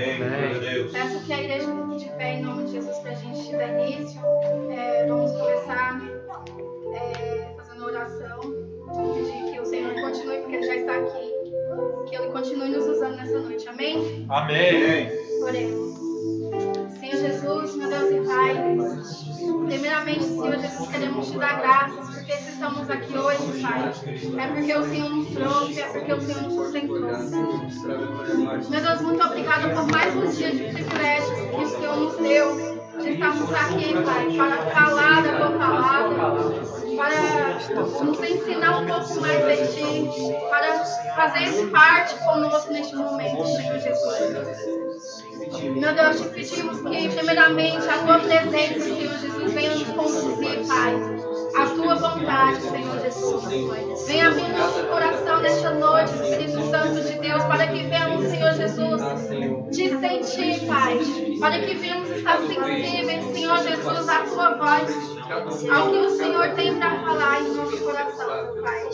Amém. Glória a Deus. Peço que a igreja fique de pé em nome de Jesus para a gente dar início. Vamos começar fazendo oração. Pedir que o Senhor continue, porque Ele já está aqui. Que Ele continue nos usando nessa noite. Amém? Amém. Oremos. Senhor Jesus, meu Deus e Pai, primeiramente, Senhor Jesus, queremos te dar graças, porque se estamos aqui hoje, Pai, é porque o Senhor nos trouxe, é porque o Senhor nos sustentou. Meu Deus, muito obrigada por mais um dia de privilégios que o Senhor nos deu, de estarmos aqui, Pai, para falar da tua palavra, para nos ensinar um pouco mais de Ti, para fazer parte conosco neste momento, Senhor Jesus. Meu Deus, te pedimos que, primeiramente, a tua presença, Senhor Jesus, venha nos conduzir, Pai. A tua vontade, Senhor Jesus. Venha abrir nosso coração nesta noite, Espírito Santo de Deus, para que venhamos, Senhor Jesus, te sentir, Pai. Para que venhamos estar sensíveis, Senhor Jesus, à tua voz, ao que o Senhor tem para falar em nosso coração, Pai.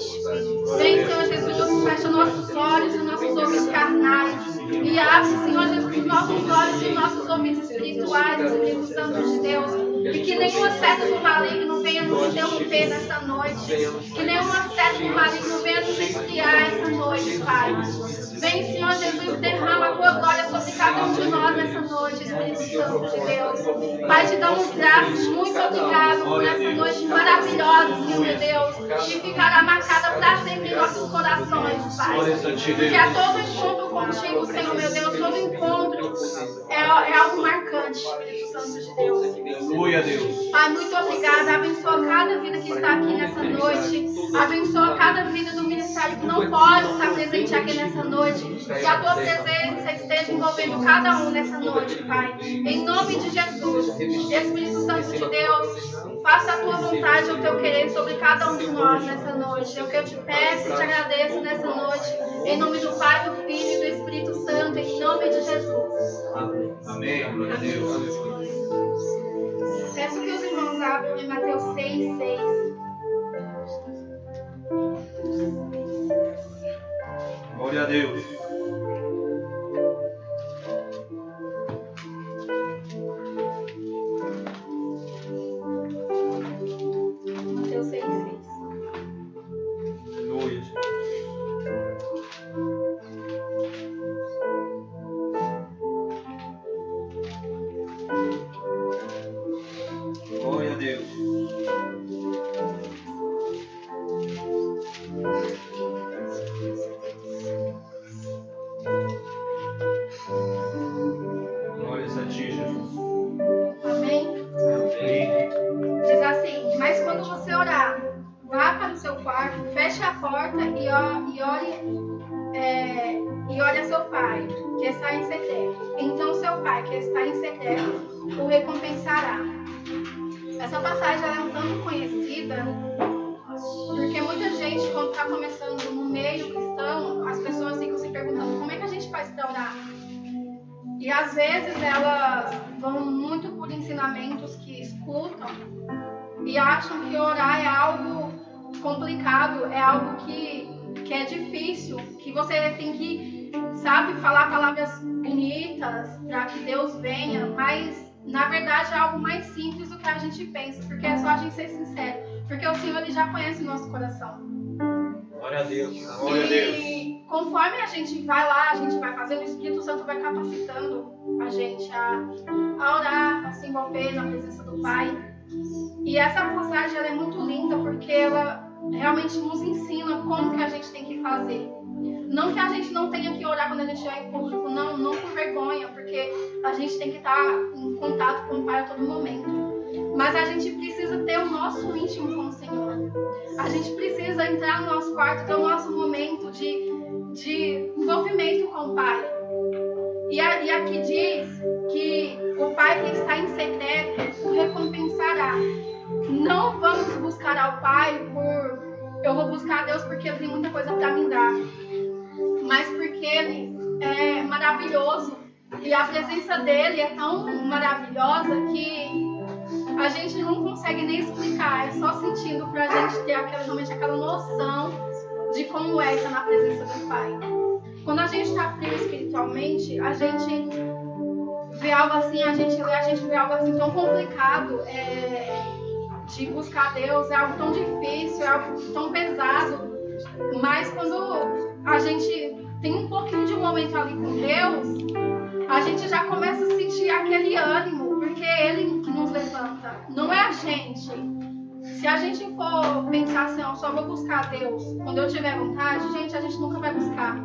Vem, Senhor Jesus, fecha nossos olhos e nossos ouvidos carnais. E abre, Senhor Jesus, nossos olhos e nossos ouvidos espirituais, Espírito Santo de Deus. E que nenhuma seta do maligno venha nos interromper nessa noite. Que nenhuma seta do maligno venha nos esfriar essa noite, Pai. Vem, Senhor Jesus, derrama a tua glória sobre cada um de nós nessa noite, Espírito Santo de Deus. Pai, te damos graças, muito obrigado por essa noite maravilhosa, Senhor meu Deus. E ficará marcada para sempre em nossos corações, Pai. Porque a todo encontro contigo, Senhor meu Deus, todo encontro é algo marcante, Espírito Santo de Deus. Aleluia, Deus. Pai, muito obrigada. Abençoa cada vida que está aqui nessa noite. Abençoa cada vida do ministério que não pode estar presente aqui nessa noite. Que a tua presença esteja envolvendo cada um nessa noite, Pai. Em nome de Jesus. Espírito Santo de Deus, faça a tua vontade, o teu querer sobre cada um de nós nessa noite. É o que eu te peço e te agradeço nessa noite. Em nome do Pai, do Filho e do Espírito Santo. Em nome de Jesus. Amém. Glória a Deus. Peço que os irmãos abram em Mateus 6:6. Glória a Deus. Mateus 6:6. Aleluia. Glória a Deus. Glórias a ti, Jesus. Amém? Amém. Diz assim: mas quando você orar, vá para o seu quarto, feche a porta e ore a seu pai, que está em secreto. Então seu pai, que está em secreto, o recompensará. Essa passagem ela é um tanto conhecida, porque muita gente, quando está começando no meio cristão, as pessoas ficam se perguntando como é que a gente faz para orar. E às vezes elas vão muito por ensinamentos que escutam e acham que orar é algo complicado, é algo que é difícil, que você tem que, falar palavras bonitas para que Deus venha, mas na verdade é algo mais simples do que a gente pensa, porque é só a gente ser sincero, porque o Senhor ele já conhece o nosso coração. Glória a Deus. Glória a Deus. E conforme a gente vai lá, a gente vai fazendo, o Espírito Santo vai capacitando a gente a orar, a se envolver na presença do Pai. E essa passagem ela é muito linda porque ela realmente nos ensina como que a gente tem que fazer. Não que a gente não tenha que orar quando a gente estiver em público, não por vergonha, porque a gente tem que estar em contato com o Pai a todo momento. Mas a gente precisa ter o nosso íntimo com o Senhor. A gente precisa entrar no nosso quarto, ter o nosso momento de envolvimento com o Pai. E aqui diz que o Pai que está em secreto o recompensará. Não vamos buscar ao Pai eu vou buscar a Deus porque Ele tem muita coisa para me dar, mas porque Ele é maravilhoso e a presença dEle é tão maravilhosa que a gente não consegue nem explicar, é só sentindo para a gente ter realmente aquela noção de como é estar na presença do Pai. Quando a gente está frio espiritualmente, a gente vê algo assim, a gente vê algo assim tão complicado de buscar Deus, é algo tão difícil, é algo tão pesado. Mas quando a gente tem um pouquinho de um momento ali com Deus, a gente já começa a sentir aquele ânimo, porque é Ele que nos levanta, não é a gente. Se a gente for pensar assim, eu só vou buscar Deus quando eu tiver vontade, gente, a gente nunca vai buscar.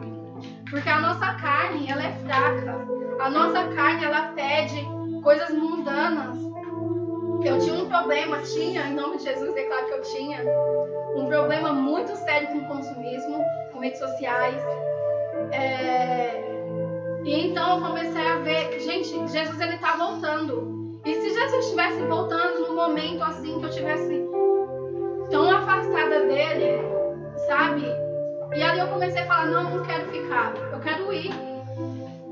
Porque a nossa carne, ela é fraca. A nossa carne, ela pede coisas mundanas. Eu tinha um problema, em nome de Jesus, declaro que eu tinha um problema muito sério com o consumismo, com redes sociais. E então eu comecei a ver, gente, Jesus ele tá voltando. E se Jesus estivesse voltando num momento assim que eu tivesse tão afastada dele, sabe? E ali eu comecei a falar, não quero ficar, eu quero ir.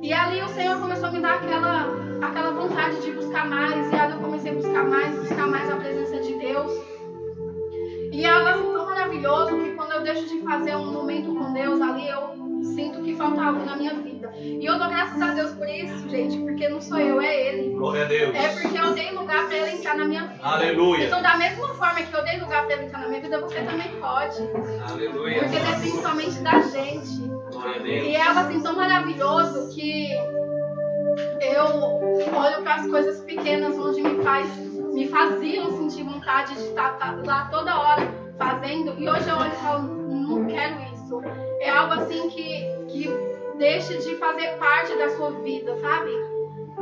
E ali o Senhor começou a me dar aquela vontade de buscar mais. E ali eu comecei a buscar mais a presença de Deus. E é algo assim tão maravilhoso que quando eu deixo de fazer um momento com Deus ali, eu sinto que falta algo na minha vida. E eu dou graças a Deus por isso, gente, porque não sou eu, é Ele. Glória a Deus. É porque eu dei lugar para Ele entrar na minha vida. Aleluia. Então, da mesma forma que eu dei lugar para Ele entrar na minha vida, você também pode. Aleluia. Porque depende somente da gente. Glória a Deus. E é algo assim tão maravilhoso que eu olho para as coisas pequenas onde me faziam sentir vontade de estar lá toda hora fazendo. E hoje eu olho e falo, não quero isso. É algo assim que deixe de fazer parte da sua vida, sabe?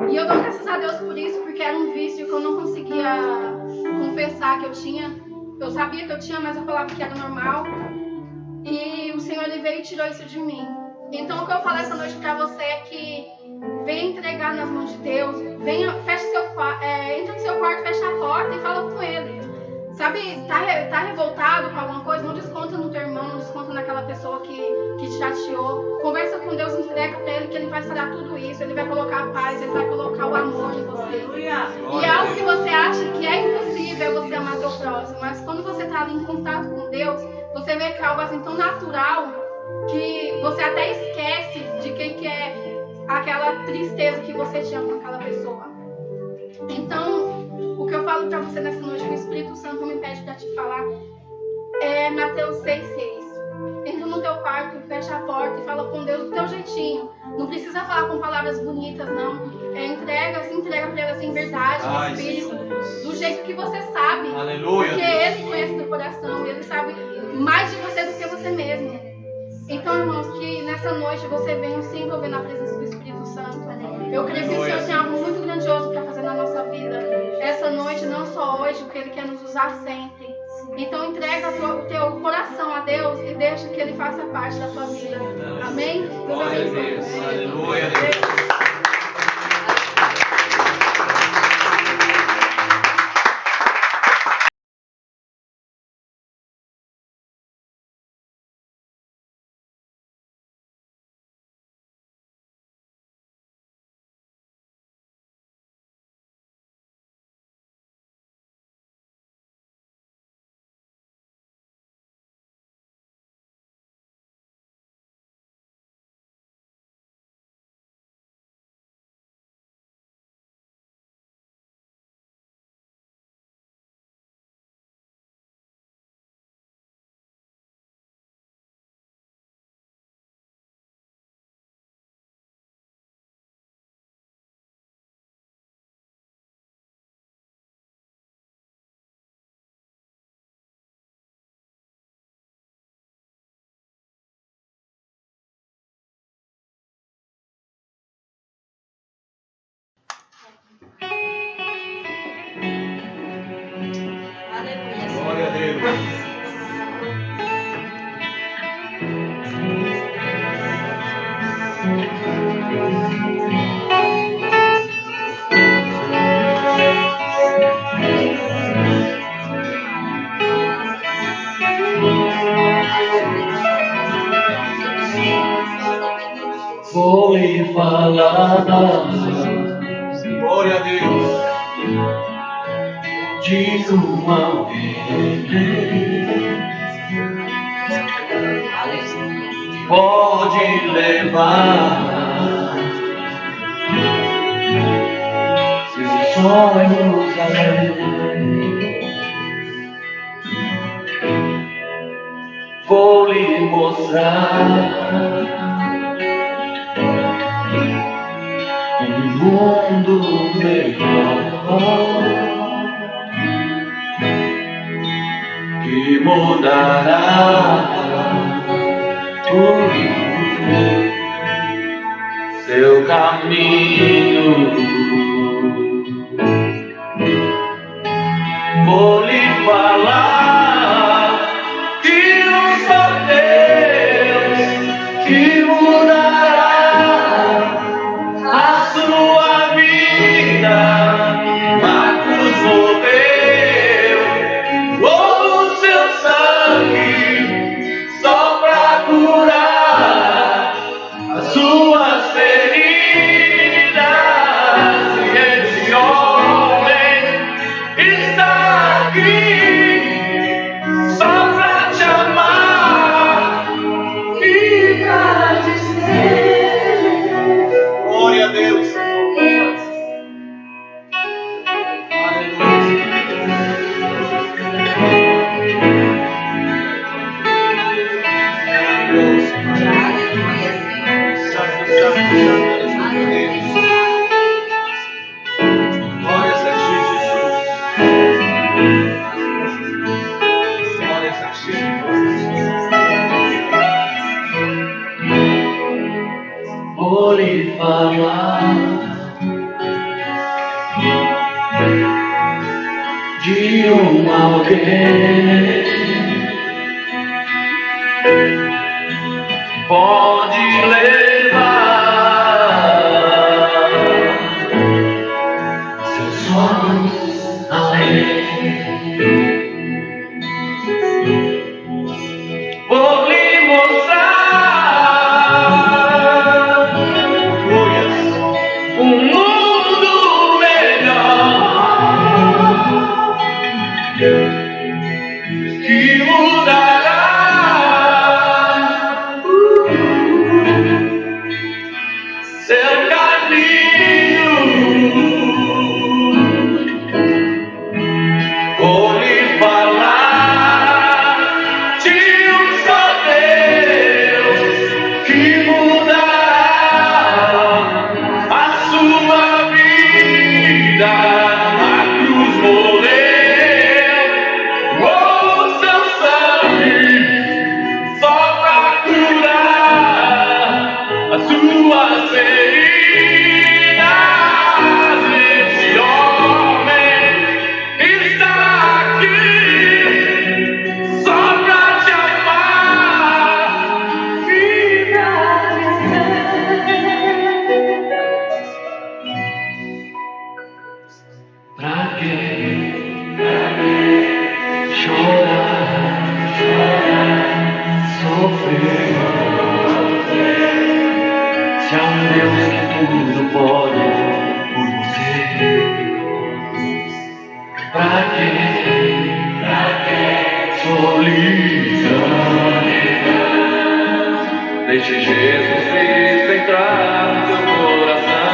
E eu dou graças a Deus por isso, porque era um vício que eu não conseguia confessar que eu tinha. Eu sabia que eu tinha, mas eu falava que era normal. E o Senhor ele veio e tirou isso de mim. Então o que eu falo essa noite pra você é que venha entregar nas mãos de Deus, entra no seu quarto, fecha a porta e fala com Ele. Sabe, tá revoltado com alguma coisa? Não desconta no teu irmão, não desconta naquela pessoa que te chateou. Conversa com Deus, entrega pra Ele que Ele vai sarar tudo isso. Ele vai colocar a paz, Ele vai colocar o amor em você. E é algo que você acha que é impossível você amar teu próximo, mas quando você tá ali em contato com Deus, você vê que é algo assim tão natural que você até esquece de quem que é aquela tristeza que você tinha com aquela pessoa. Então, o que eu falo pra você nessa noite, que o Espírito Santo me pede pra te falar, é Mateus 6,6. Entra no teu quarto, fecha a porta e fala com Deus do teu jeitinho. Não precisa falar com palavras bonitas, não. Entrega pra Ele assim, verdade, Espírito, do jeito que você sabe. Aleluia. Porque Ele conhece teu coração, Ele sabe mais de você do que você mesmo. Então, irmãos, que nessa noite você venha se envolver na presença do Espírito Santo. Eu creio que o Senhor tem algo muito grandioso para fazer na nossa vida. Essa noite, não só hoje, porque Ele quer nos usar sempre. Então, entrega o teu coração a Deus e deixa que Ele faça parte da tua vida. Amém? Glória a Deus. Aleluia. Glória a Deus. Foi falada, Glória a Deus. de uma vez. Pode levar sonhos além. Vou lhe mostrar um mundo melhor que mudará o seu caminho. Vou lhe falar que um só Deus que mudará a sua vida. A cruz morreu, o seu sangue só pra curar as suas feridas. E esse homem está aqui só pra te amar e pra dizer: Glória a Deus. Glórias a ti, Jesus. Glórias a ti. vou lhe falar de alguém. Pode levar seus sonhos além. Vou lhe mostrar um mundo melhor que mudará seu caminho. Vou lhe falar de um só Deus que mudará a sua vida. A cruz morreu, o seu sangue só pra curar as suas feridas. Esse homem está aqui só pra te amar e pra dizer: pra que chorar, sofrer? Se há um Deus que tudo pode por você, pra que solidão? Deixe Jesus Cristo entrar no seu coração.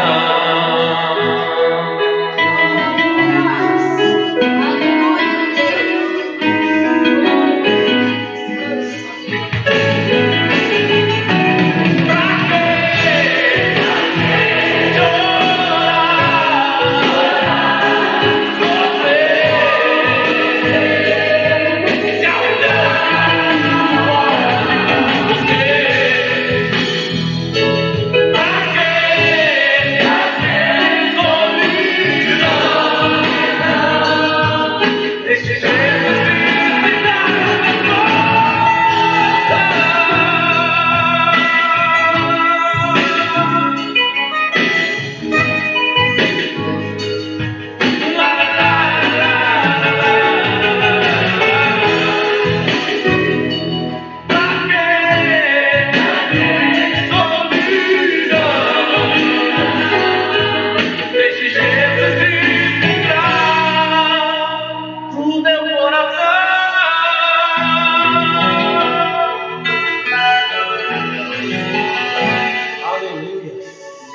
Aleluia.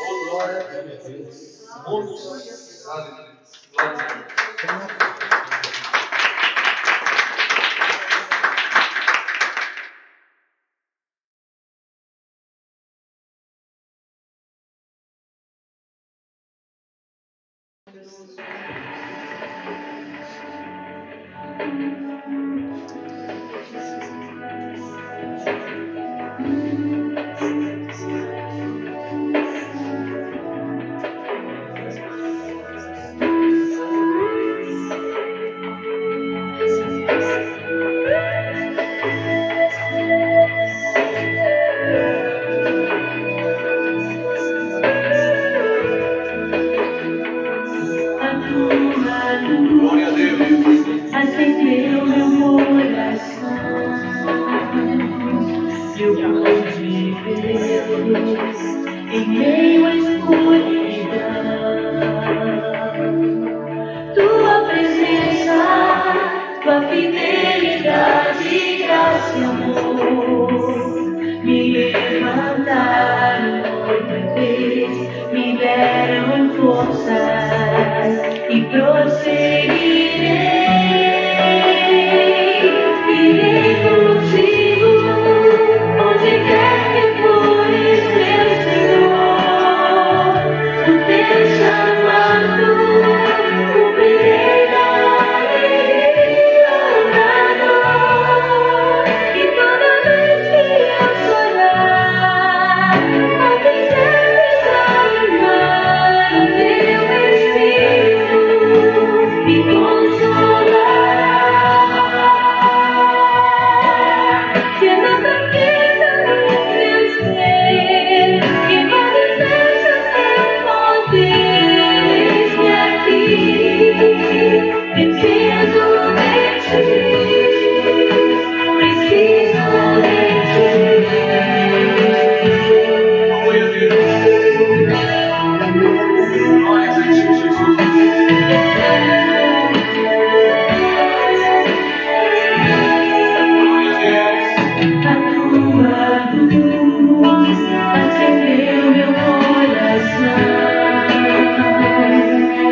Oh, glória a Deus. Aleluia. Glória a Deus. Acendeu meu coração e eu pude ver em meio à escuridão tua presença, tua fidelidade, graça e amor me levantaram outra vez, me deram forças e prosseguirei. Irei contigo, onde quer que fores, meu Senhor. O teu chamado cumprirei na alegria, na dor. E toda vez que eu chorar, não quiser desanimar, o teu Espírito me consolará. Se na fraqueza do meu ser, que manifesta seu poder, eis-me aqui, preciso de ti, preciso de Glória a Deus. Glória a ti, Jesus. Glória a Deus. A tua luz acendeu meu coração,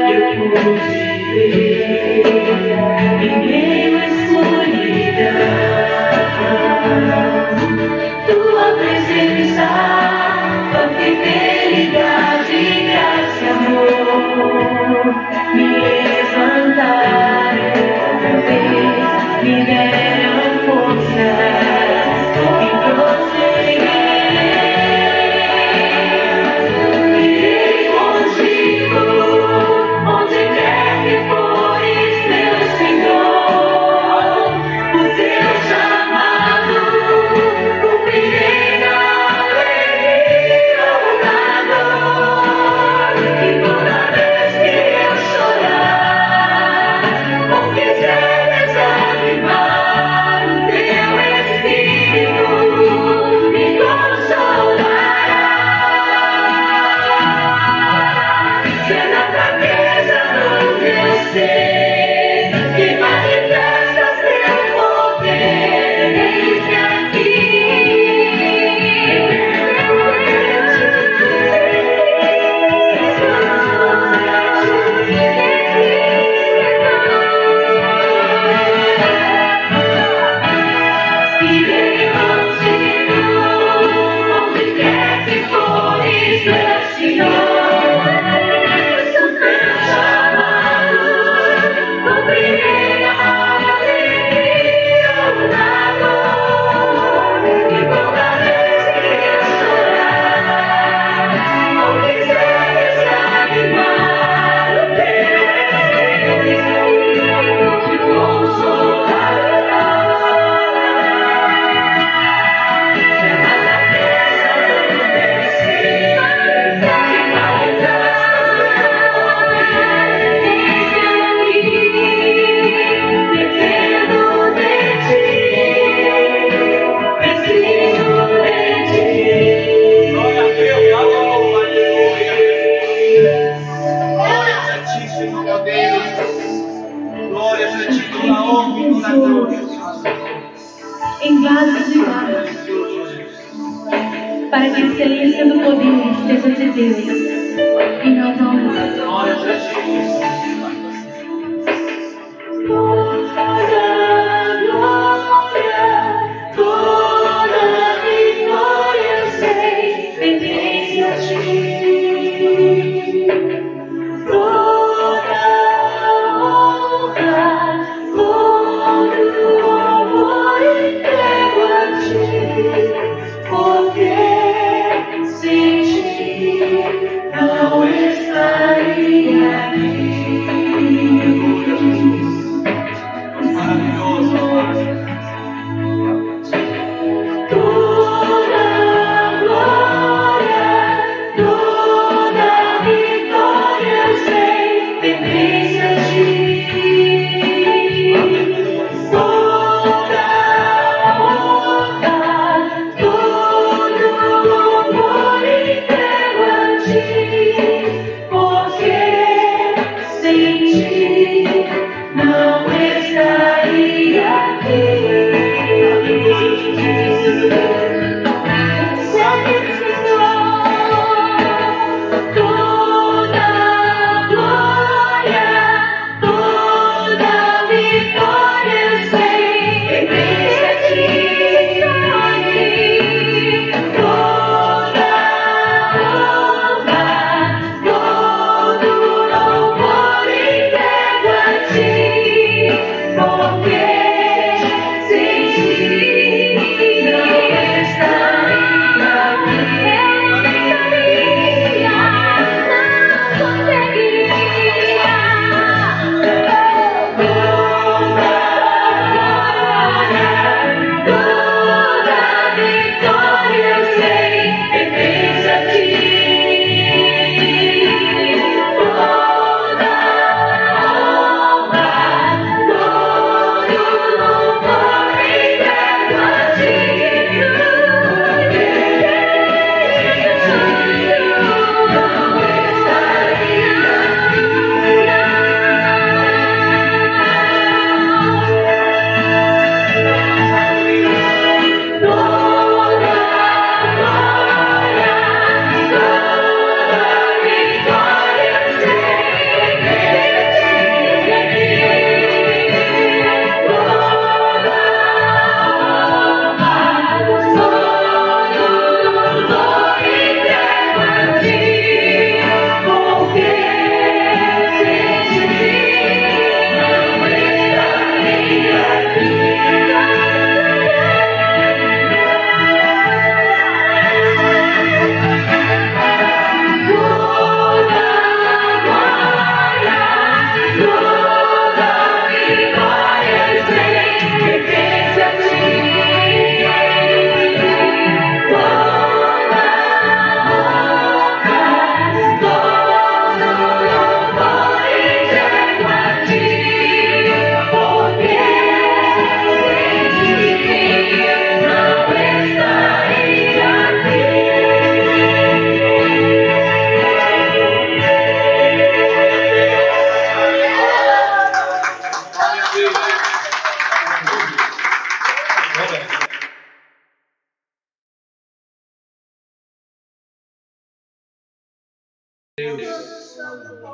eu pude ver em meio à escuridão tua presença, tua fidelidade, graça e amor me levantaram outra vez, me deram forças e prosseguirei. Irei contigo, onde quer que fores, meu Senhor. O teu chamado cumprirei na alegria ou na dor. E toda vez que eu chorar, ou quiser desanimar, o teu Espírito me consolará. Se é na fraqueza do meu ser que manifesta seu poder, eis-me aqui. Irei contigo, onde quer que fores, meu Senhor. O teu chamado cumprirei na alegria ou na dor. E toda vez que eu chorar, ou quiser desanimar, o teu Espírito me consolará. Glória a Deus. Aleluia. Glórias a ti, Senhor meu Deus. Glórias a ti, toda honra e toda glória. Em vasos de barro, para que a excelência do poder seja de Deus e não nossa. Glórias a ti, Jesus.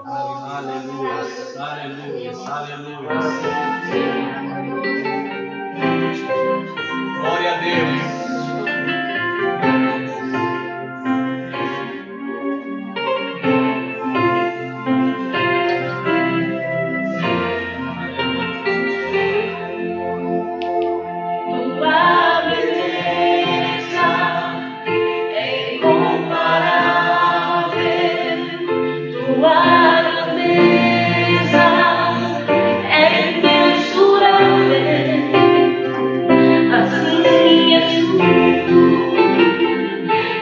Aleluia, aleluia, aleluia. Glória a Deus.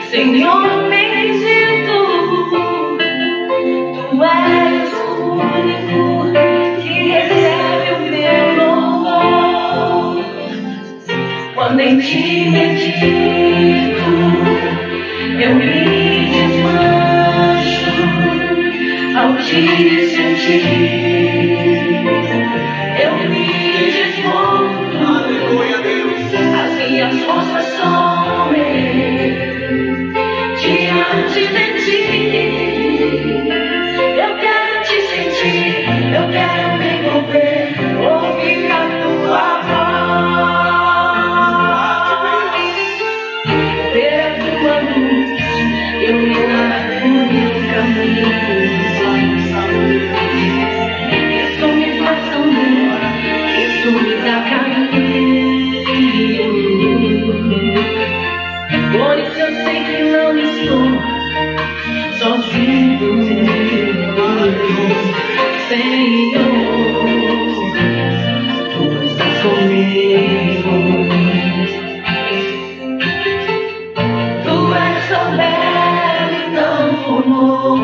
Senhor bendito, Tu és o único que recebe o meu louvor. Quando em Ti medito, eu me desmancho ao Te sentir. Eu me desmonto, Aleluia, Deus. as minhas forças somem diante de Ti. Eu quero Te sentir, eu quero me envolver, ouvir a Tua voz, ver a Tua luz, iluminar o meu caminho. Isso me faz andar, isso me dá caminho. Por isso eu sei que não estou sozinho, Senhor, Tu estás comigo. Tu és tão belo e tão formoso,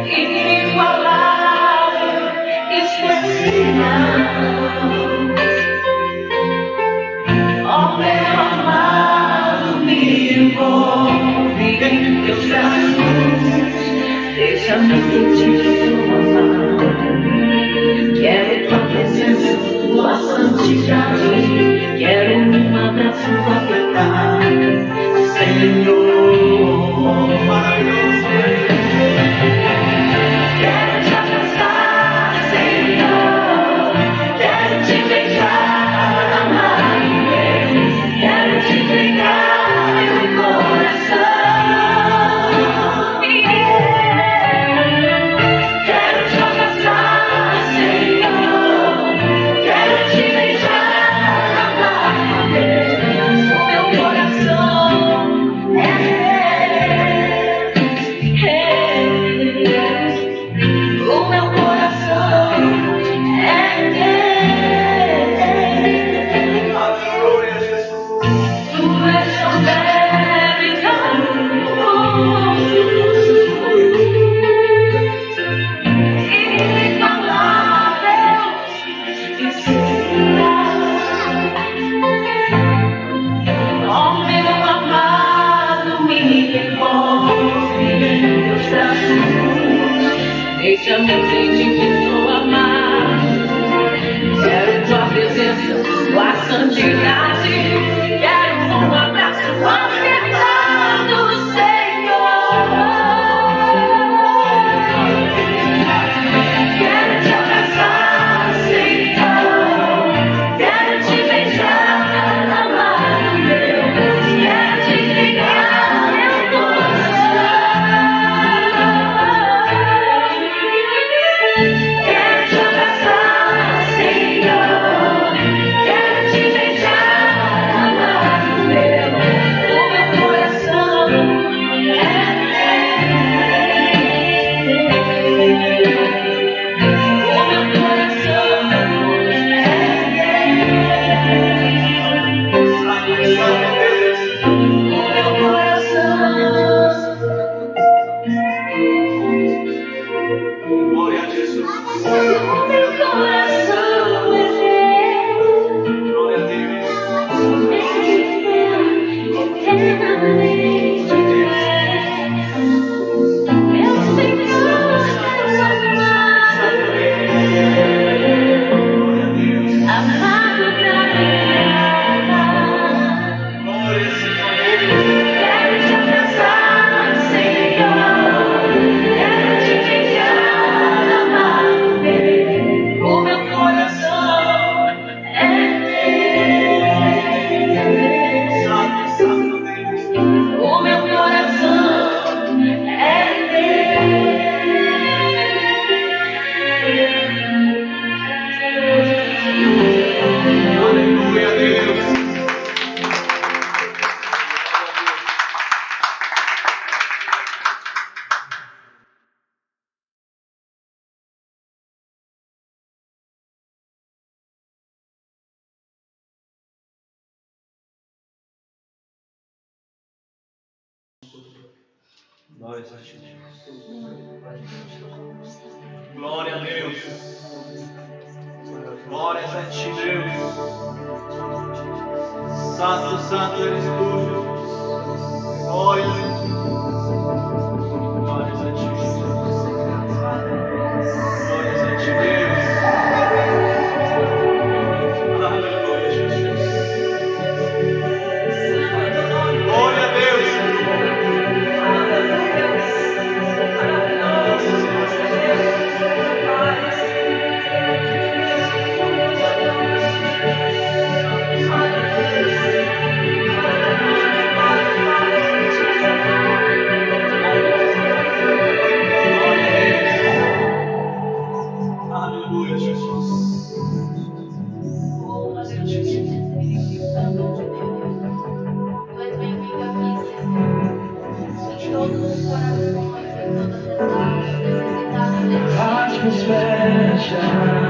inigualável, especial. Ó meu amado, me envolve em Teus braços, deixa-me sentir Tua amado. Quero Tua presença, Tua santidade, quero um abraço apertado, Senhor. Maravilhoso. Quero Te abraçar, Senhor, quero Te beijar, amar meu, quero Te entregar meu coração. Quero Te abraçar, Senhor, quero Te beijar, amar meu coração. O meu coração é Teu. Aleluia, Jesus. Tu és tão belo e tão formoso, inabalável, especial. Ó meu amado, me envolve em Teus braços, deixa-me sentir que sou amado. Quero Tua presença, Tua santidade, quero um abraço apertado, Senhor. Quero Te abraçar, Senhor, quero Te beijar, amado meu, quero Te entregar meu coração. Quero Te abraçar, Senhor, quero Te beijar, Glória a ti, Jesus. Glória a Deus. Glórias a ti, Deus. Santo, santo eres tu, Jesus. Glória a ti. Glórias a ti, Jesus. Glórias a ti, Deus. Aleluia, Jesus. Glória a Deus, Senhor. Aleluia, Jesus. Oh, aleluia, Espírito Santo de Deus. Tu és bem-vindo aqui, Senhor. Em todos os corações, em todas as almas necessitadas de ti. Faz-nos fechando.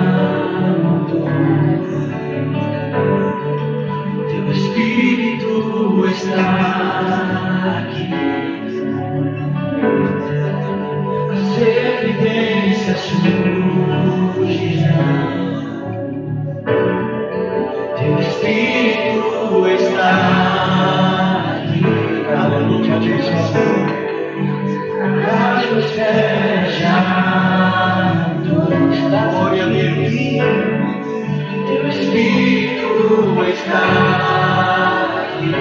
Teu Espírito está aqui. As evidências surgirão. Teu Espírito está aqui. Aleluia, Jesus. Faz-nos fechando. Glória a Deus. Teu Espírito está aqui.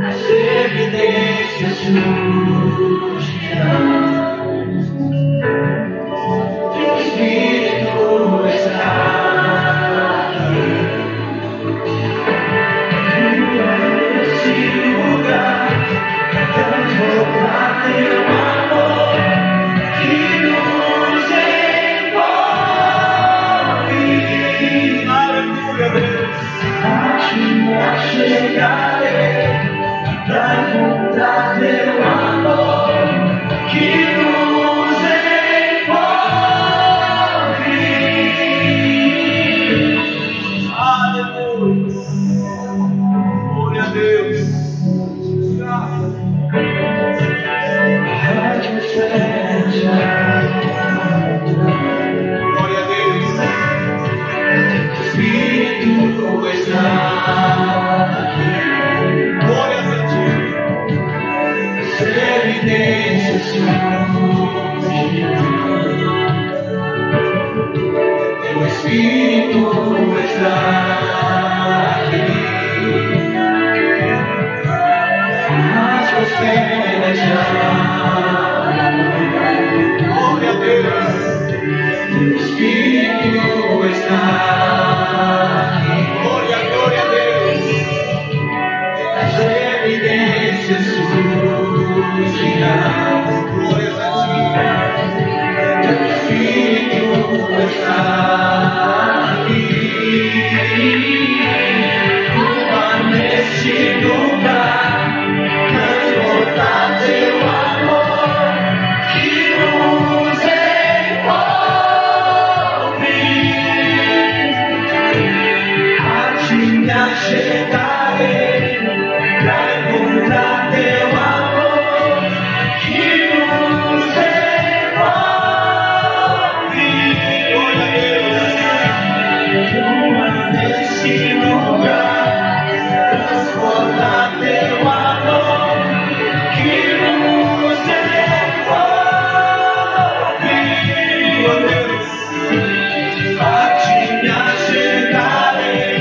As evidências surgirão. Teu Espírito está aqui. Nesse lugar, transformar teu amor que nos envolve. Aleluia, Deus. A ti chegarei pra encontrar teu amor que nos envolve. Aleluia. Glória a Deus. Glória a Deus. Espírito está aqui. Glória a ti. As evidências surgirão. Teu Espírito está aqui. As festejas Glória a Deus. Teu Espírito está aqui. Glória, glória a Deus. As evidências surgirão. Glórias a ti. Teu Espírito está aqui. Neste lugar, transportar teu amor que nos envolve. A ti me achegarei pra encontrar teu amor que nos envolve. Glória a Deus. Neste lugar, transportar teu amor que nos envolve. A ti me achegarei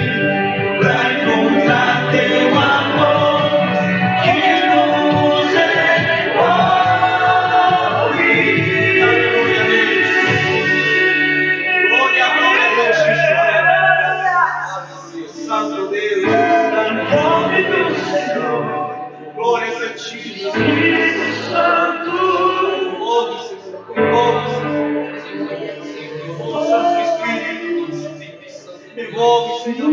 pra encontrar teu amor que nos envolve. Aleluia, Deus. Glória, glória a Deus, Jesus. Santo Deus. Nome do Senhor, Glórias a ti, Jesus. Espírito Santo. Ouve, Senhor. Ouve, Senhor. Oh, Santo Espírito. Envolve, Senhor.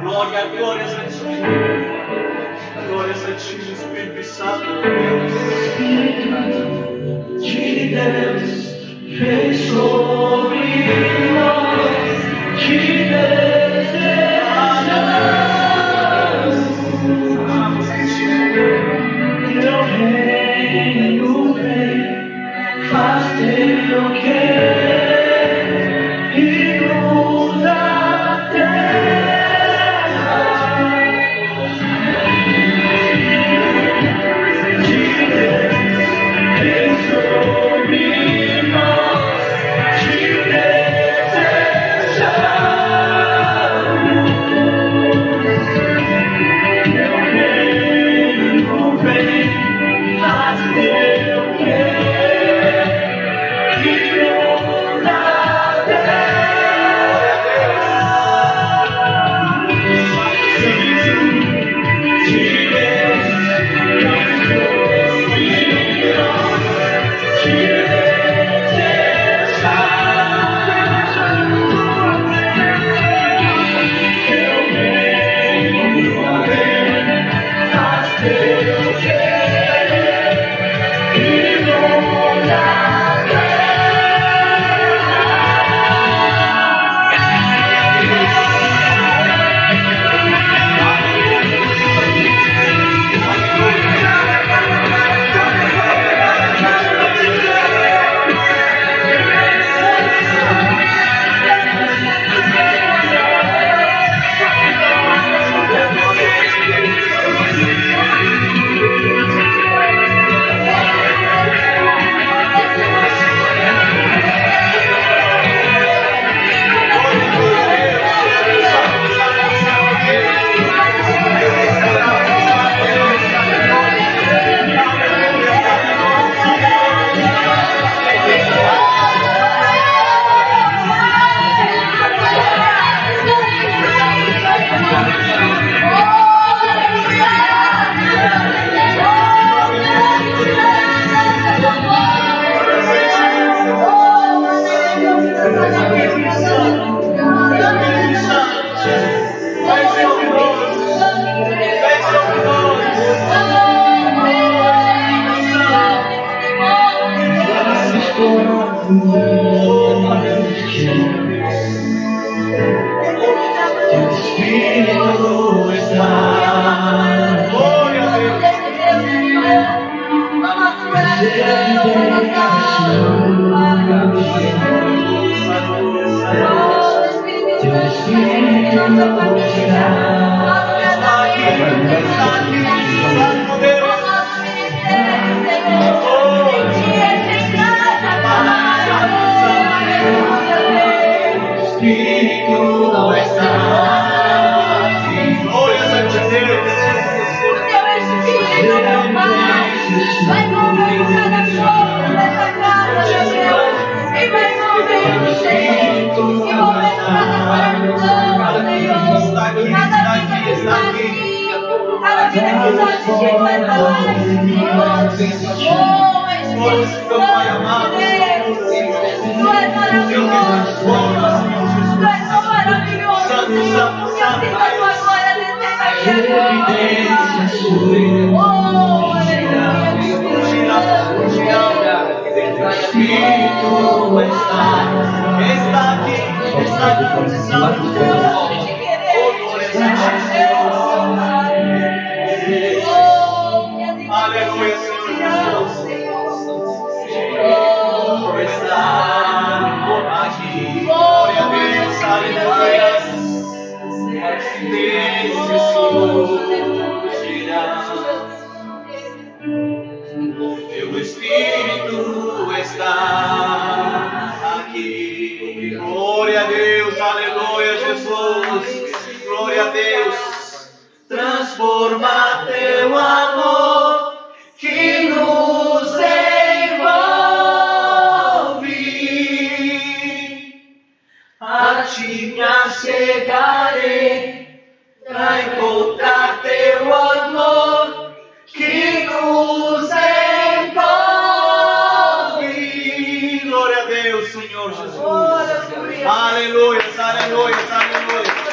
Glória, glórias a ti. Glórias a ti, Espírito Santo de Deus. De Deus fez sobre nós, te desejamos. necessidade de Ti, Tu és a paz, Senhor. Oh, Espírito Santo de Deus, Tu és maravilhoso, Senhor. Tu és tão maravilhoso, Senhor. Que assim a Tua glória descenda aqui agora. Oh, aleluia, Espírito Santo. Espírito está aqui, aleluia, Senhor está aqui, glória a Deus, aleluia, Deus Jesus irá. Teu Espírito está aqui. Glória a Deus, aleluia, Jesus. Glória a Deus. Transforma teu amor que nos envolve. A ti me achegarei pra encontrar teu amor que nos envolve. Glória a Deus, Senhor Jesus. Aleluia, aleluia, aleluia.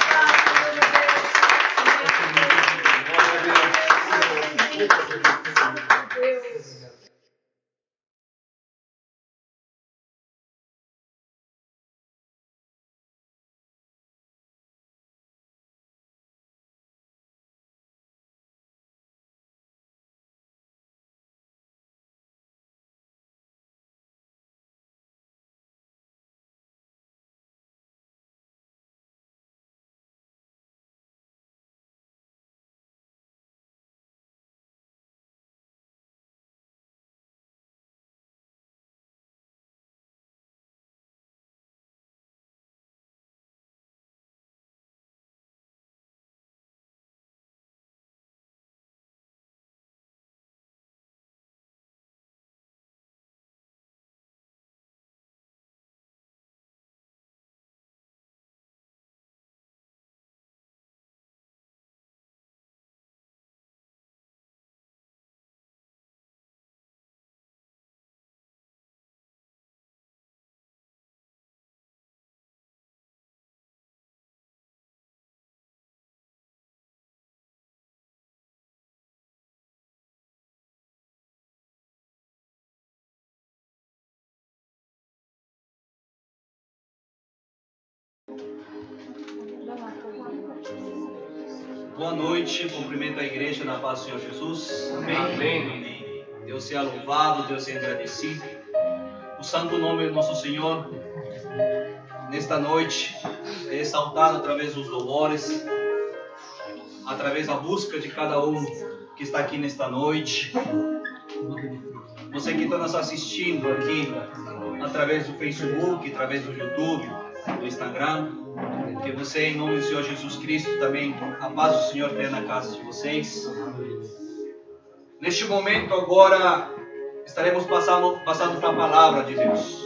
Boa noite, cumprimento a igreja na paz do Senhor Jesus. Amém. Amém. Deus seja louvado, Deus seja agradecido. O santo nome do nosso Senhor, nesta noite, é exaltado através dos louvores, através da busca de cada um que está aqui nesta noite. Você que está nos assistindo aqui, através do Facebook, através do YouTube, do Instagram, que você, em nome do Senhor Jesus Cristo, também a paz do Senhor tenha na casa de vocês. Neste momento agora estaremos passando para a palavra de Deus.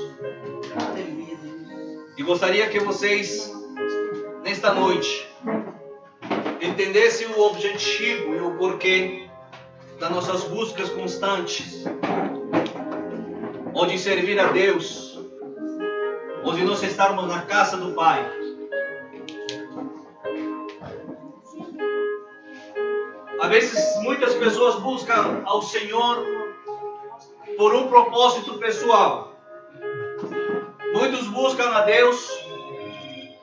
E gostaria que vocês, nesta noite, entendessem o objetivo e o porquê das nossas buscas constantes, onde servir a Deus, onde nós estarmos na casa do Pai. Às vezes muitas pessoas buscam ao Senhor por um propósito pessoal. Muitos buscam a Deus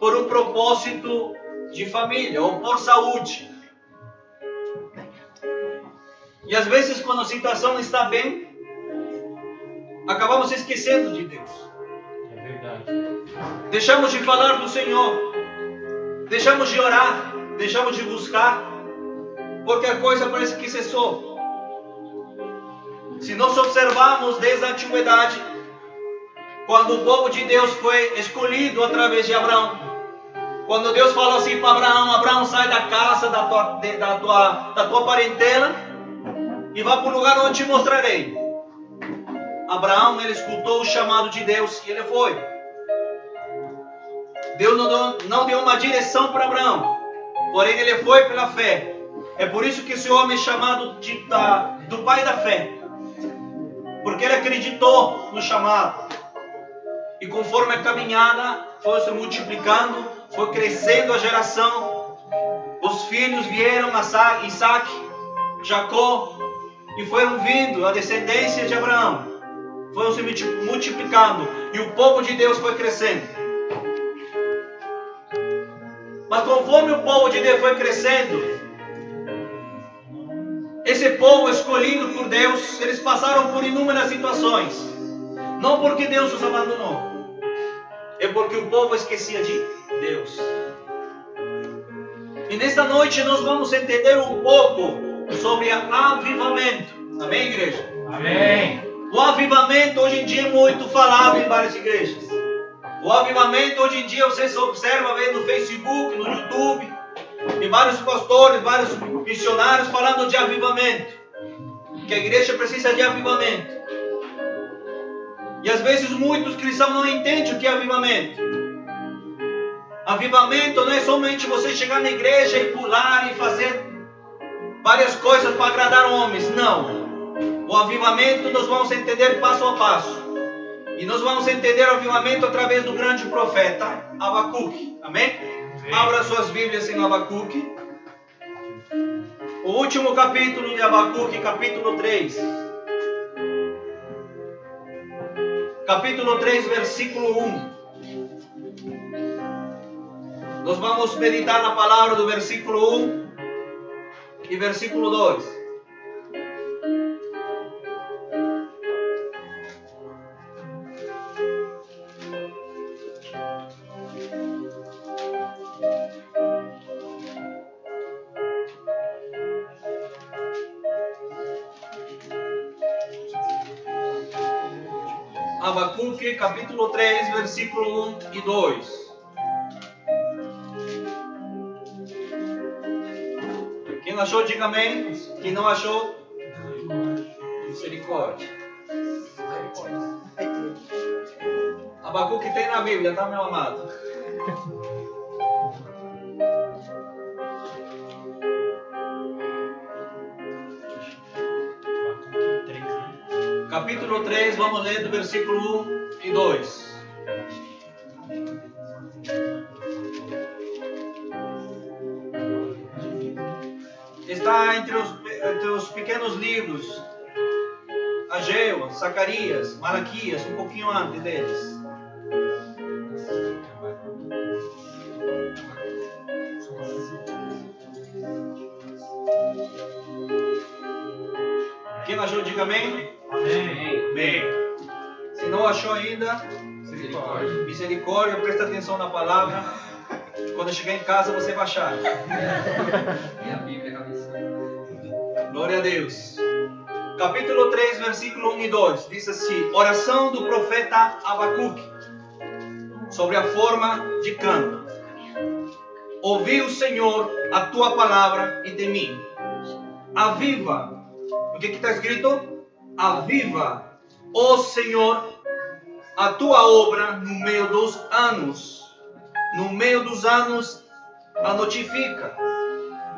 por um propósito de família ou por saúde. E às vezes quando a situação está bem, acabamos esquecendo de Deus. É verdade. Deixamos de falar do Senhor. Deixamos de orar. Deixamos de buscar. Porque a coisa parece que cessou. Se nós observarmos desde a antiguidade, quando o povo de Deus foi escolhido através de Abraão, quando Deus falou assim para Abraão: Abraão, sai da casa da tua parentela e vá para o lugar onde te mostrarei. Abraão, ele escutou o chamado de Deus e ele foi. Deus não deu uma direção para Abraão, porém ele foi pela fé. É por isso que esse homem é chamado do pai da fé. Porque ele acreditou no chamado. E conforme a caminhada foi se multiplicando, foi crescendo a geração. Os filhos vieram, Isaac, Jacó, e foram vindo a descendência de Abraão. Foram se multiplicando. E o povo de Deus foi crescendo. Mas conforme o povo de Deus foi crescendo, esse povo escolhido por Deus, eles passaram por inúmeras situações. Não porque Deus os abandonou, é porque o povo esquecia de Deus. E nesta noite nós vamos entender um pouco sobre avivamento. Amém, igreja? Amém. O avivamento hoje em dia é muito falado em várias igrejas. O avivamento hoje em dia vocês observam no Facebook, no YouTube, e vários pastores, vários missionários falando de avivamento. Que a igreja precisa de avivamento. E às vezes muitos cristãos não entendem o que é avivamento. Avivamento não é somente você chegar na igreja e pular e fazer várias coisas para agradar homens. Não. O avivamento nós vamos entender passo a passo. E nós vamos entender o avivamento através do grande profeta Abacuque. Amém? Abra suas Bíblias em Abacuque. O último capítulo de Abacuque, capítulo 3. Capítulo 3, versículo 1. Nós vamos meditar na palavra do versículo 1 e versículo 2. Abacuque, capítulo 3, versículo 1 e 2. Quem achou, diga amém. Quem não achou, misericórdia. Abacuque tem na Bíblia, tá, meu amado? Capítulo 3, vamos ler do versículo 1 e 2. Está entre os pequenos livros, Ageu, Zacarias, Malaquias, um pouquinho antes deles. Quem achou, diga amém. Amém. Bem, se não achou ainda, misericórdia, presta atenção na palavra. Quando chegar em casa você vai achar. Glória a Deus. Capítulo 3, versículo 1 e 2. Diz assim: oração do profeta Abacuque sobre a forma de canto. Ouvi o Senhor a tua palavra e de mim. Aviva. O que está escrito? Aviva, ó Senhor, a tua obra no meio dos anos. No meio dos anos a notifica.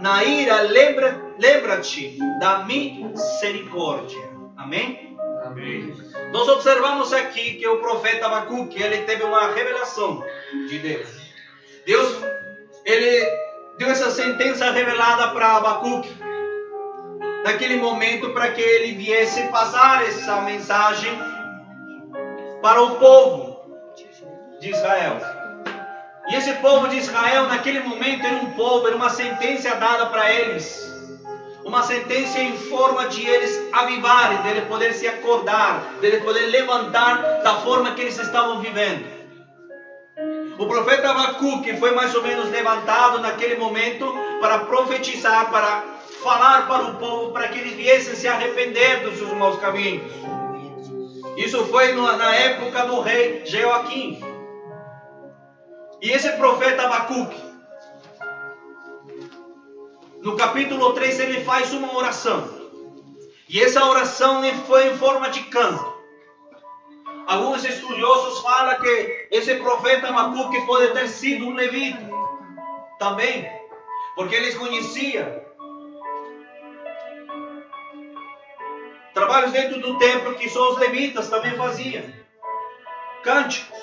Na ira lembra-te da misericórdia. Amém? Amém. Nós observamos aqui que o profeta Abacuque, ele teve uma revelação de Deus. Deus, ele deu essa sentença revelada para Abacuque naquele momento, para que ele viesse passar essa mensagem para o povo de Israel. E esse povo de Israel, naquele momento, era um povo, era uma sentença dada para eles. Uma sentença em forma de eles avivarem, de eles poderem se acordar, de eles poderem levantar da forma que eles estavam vivendo. O profeta Abacuque foi mais ou menos levantado naquele momento para profetizar, para falar para o povo, para que eles viessem se arrepender dos seus maus caminhos. Isso foi na época do rei Jeoaquim. E esse profeta Abacuque, no capítulo 3, ele faz uma oração. E essa oração foi em forma de canto. Alguns estudiosos falam que esse profeta Abacuque pode ter sido um levita também, porque eles conheciam Trabalhos dentro do templo que só os levitas também faziam. Cânticos.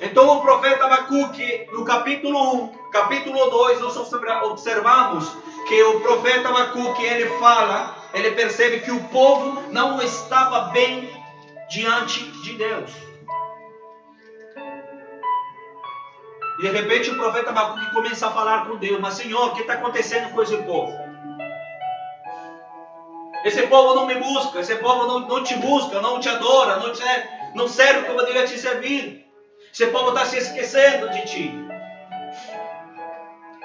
Então o profeta Abacuque, no capítulo 1, capítulo 2, nós observamos que o profeta Abacuque, ele percebe que o povo não estava bem diante de Deus. E de repente o profeta Abacuque começa a falar com Deus: mas Senhor, o que está acontecendo com esse povo? Esse povo não me busca, esse povo não te busca, não te adora, não serve como deveria te servir. Esse povo está se esquecendo de ti.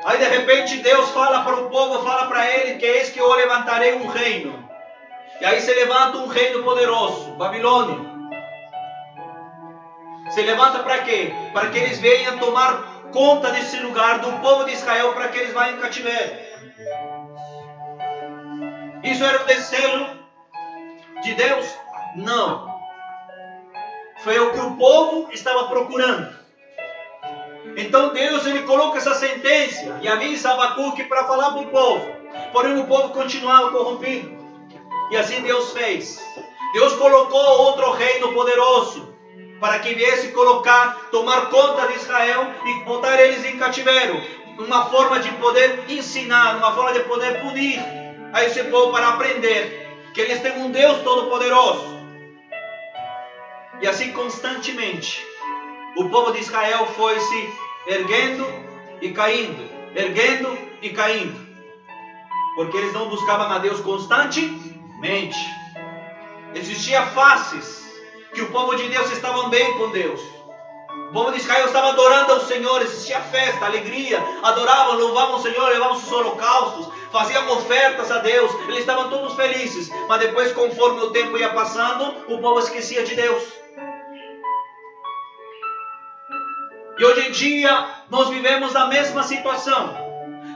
Aí de repente Deus fala para o povo, fala para ele que eis que eu levantarei um reino. E aí se levanta um reino poderoso, Babilônia. Se levanta para quê? Para que eles venham tomar conta desse lugar, do povo de Israel, para que eles vá em cativeiro. Isso era o desejo de Deus? Não. Foi o que o povo estava procurando. Então Deus, ele coloca essa sentença e avisa Abacuque para falar para o povo. Porém o povo continuava corrompido. E assim Deus fez. Deus colocou outro reino poderoso para que viesse tomar conta de Israel e botar eles em cativeiro. Uma forma de poder ensinar, uma forma de poder punir a esse povo para aprender que eles têm um Deus todo-poderoso. E assim constantemente o povo de Israel foi se erguendo e caindo, erguendo e caindo, porque eles não buscavam a Deus constantemente. Existiam faces que o povo de Deus estavam bem com Deus. O povo de Israel estava adorando ao Senhor, existia festa, alegria, adoravam, louvavam o Senhor, levavam seus holocaustos, faziam ofertas a Deus, eles estavam todos felizes. Mas depois, conforme o tempo ia passando, o povo esquecia de Deus. E hoje em dia nós vivemos a mesma situação.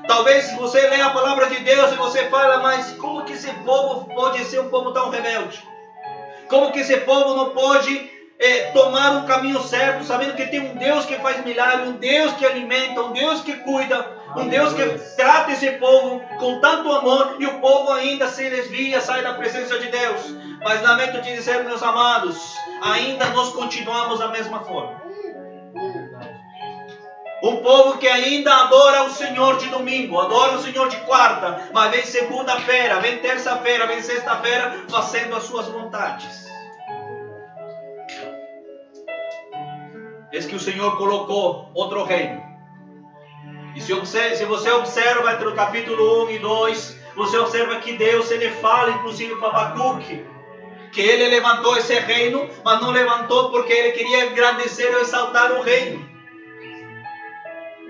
Talvez você leia a palavra de Deus e você fala: mas como que esse povo pode ser um povo tão rebelde? Como que esse povo não pode tomar um caminho certo, sabendo que tem um Deus que faz milagre, um Deus que alimenta, um Deus que cuida, um Deus que trata esse povo com tanto amor, e o povo ainda se desvia, sai da presença de Deus? Mas lamento te dizer, meus amados, ainda nós continuamos da mesma forma. Um povo que ainda adora o Senhor de domingo, adora o Senhor de quarta, mas vem segunda-feira, vem terça-feira, vem sexta-feira, fazendo as suas vontades. Eis que o Senhor colocou outro reino. E se você observa entre o capítulo 1 e 2, você observa que Deus, ele fala inclusive para Abacuque, que ele levantou esse reino, mas não levantou porque ele queria engrandecer ou exaltar o reino.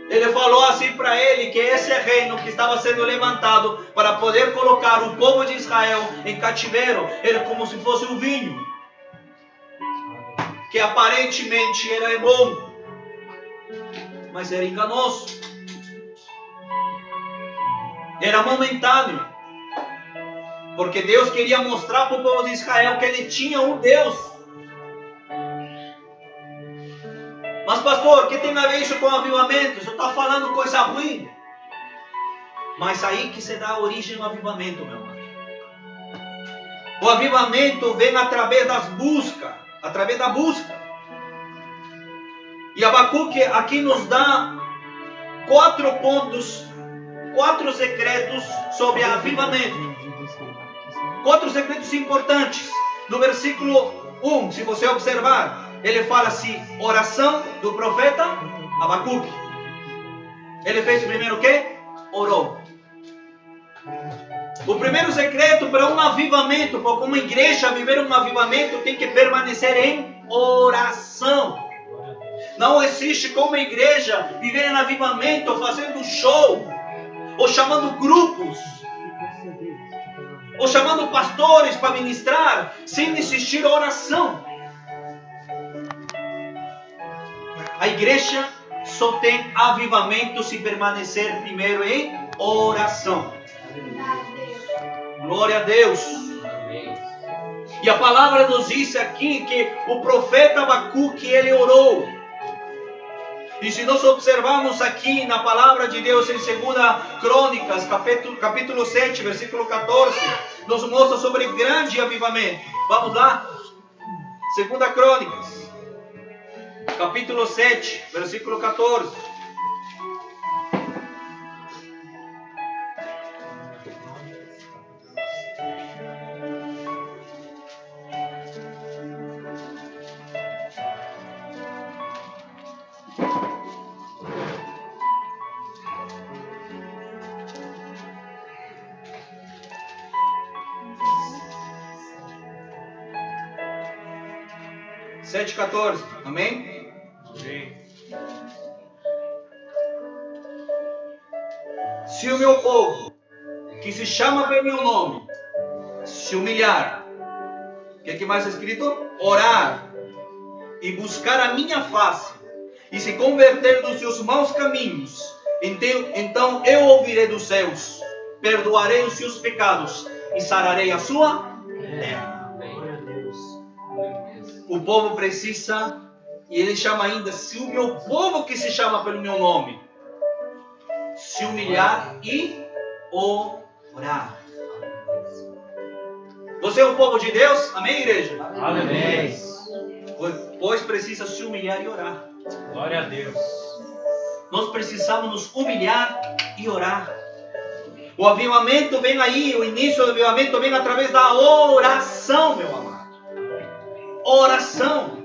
Ele falou assim para ele que esse reino que estava sendo levantado para poder colocar o povo de Israel em cativeiro, era como se fosse um vinho, que aparentemente era bom, mas era enganoso, era momentâneo, porque Deus queria mostrar para o povo de Israel que ele tinha um Deus. Mas pastor, o que tem a ver isso com avivamento? Você está falando coisa ruim. Mas aí que se dá origem ao avivamento, meu irmão. O avivamento vem através das buscas, através da busca. E Abacuque aqui nos dá 4 pontos, 4 secretos sobre avivamento. 4 secretos importantes. No versículo 1, se você observar, ele fala assim: oração do profeta Abacuque. Ele fez primeiro o quê? Orou. O primeiro secreto para um avivamento, para uma igreja viver um avivamento, tem que permanecer em oração. Não existe como a igreja viver em avivamento fazendo show, ou chamando grupos, ou chamando pastores para ministrar, sem existir oração. A igreja só tem avivamento se permanecer primeiro em oração. Glória a Deus. E a palavra nos diz aqui que o profeta Abacuque, ele orou. E se nós observarmos aqui na palavra de Deus em 2 Crônicas, capítulo 7, versículo 14, nos mostra sobre grande avivamento. Vamos lá? 2 Crônicas, capítulo 7, versículo 14. Sete 14, amém? Se o meu povo, que se chama pelo meu nome, se humilhar, o que mais está escrito? Orar e buscar a minha face e se converter dos seus maus caminhos, então eu ouvirei dos céus, perdoarei os seus pecados e sararei a sua terra. O povo precisa, e ele chama ainda, se o meu povo que se chama pelo meu nome, se humilhar e orar. Você é o povo de Deus? Amém, igreja? Amém. Pois precisa se humilhar e orar. Glória a Deus. Nós precisamos nos humilhar e orar. O avivamento vem aí, o início do avivamento vem através da oração, meu amado. Oração.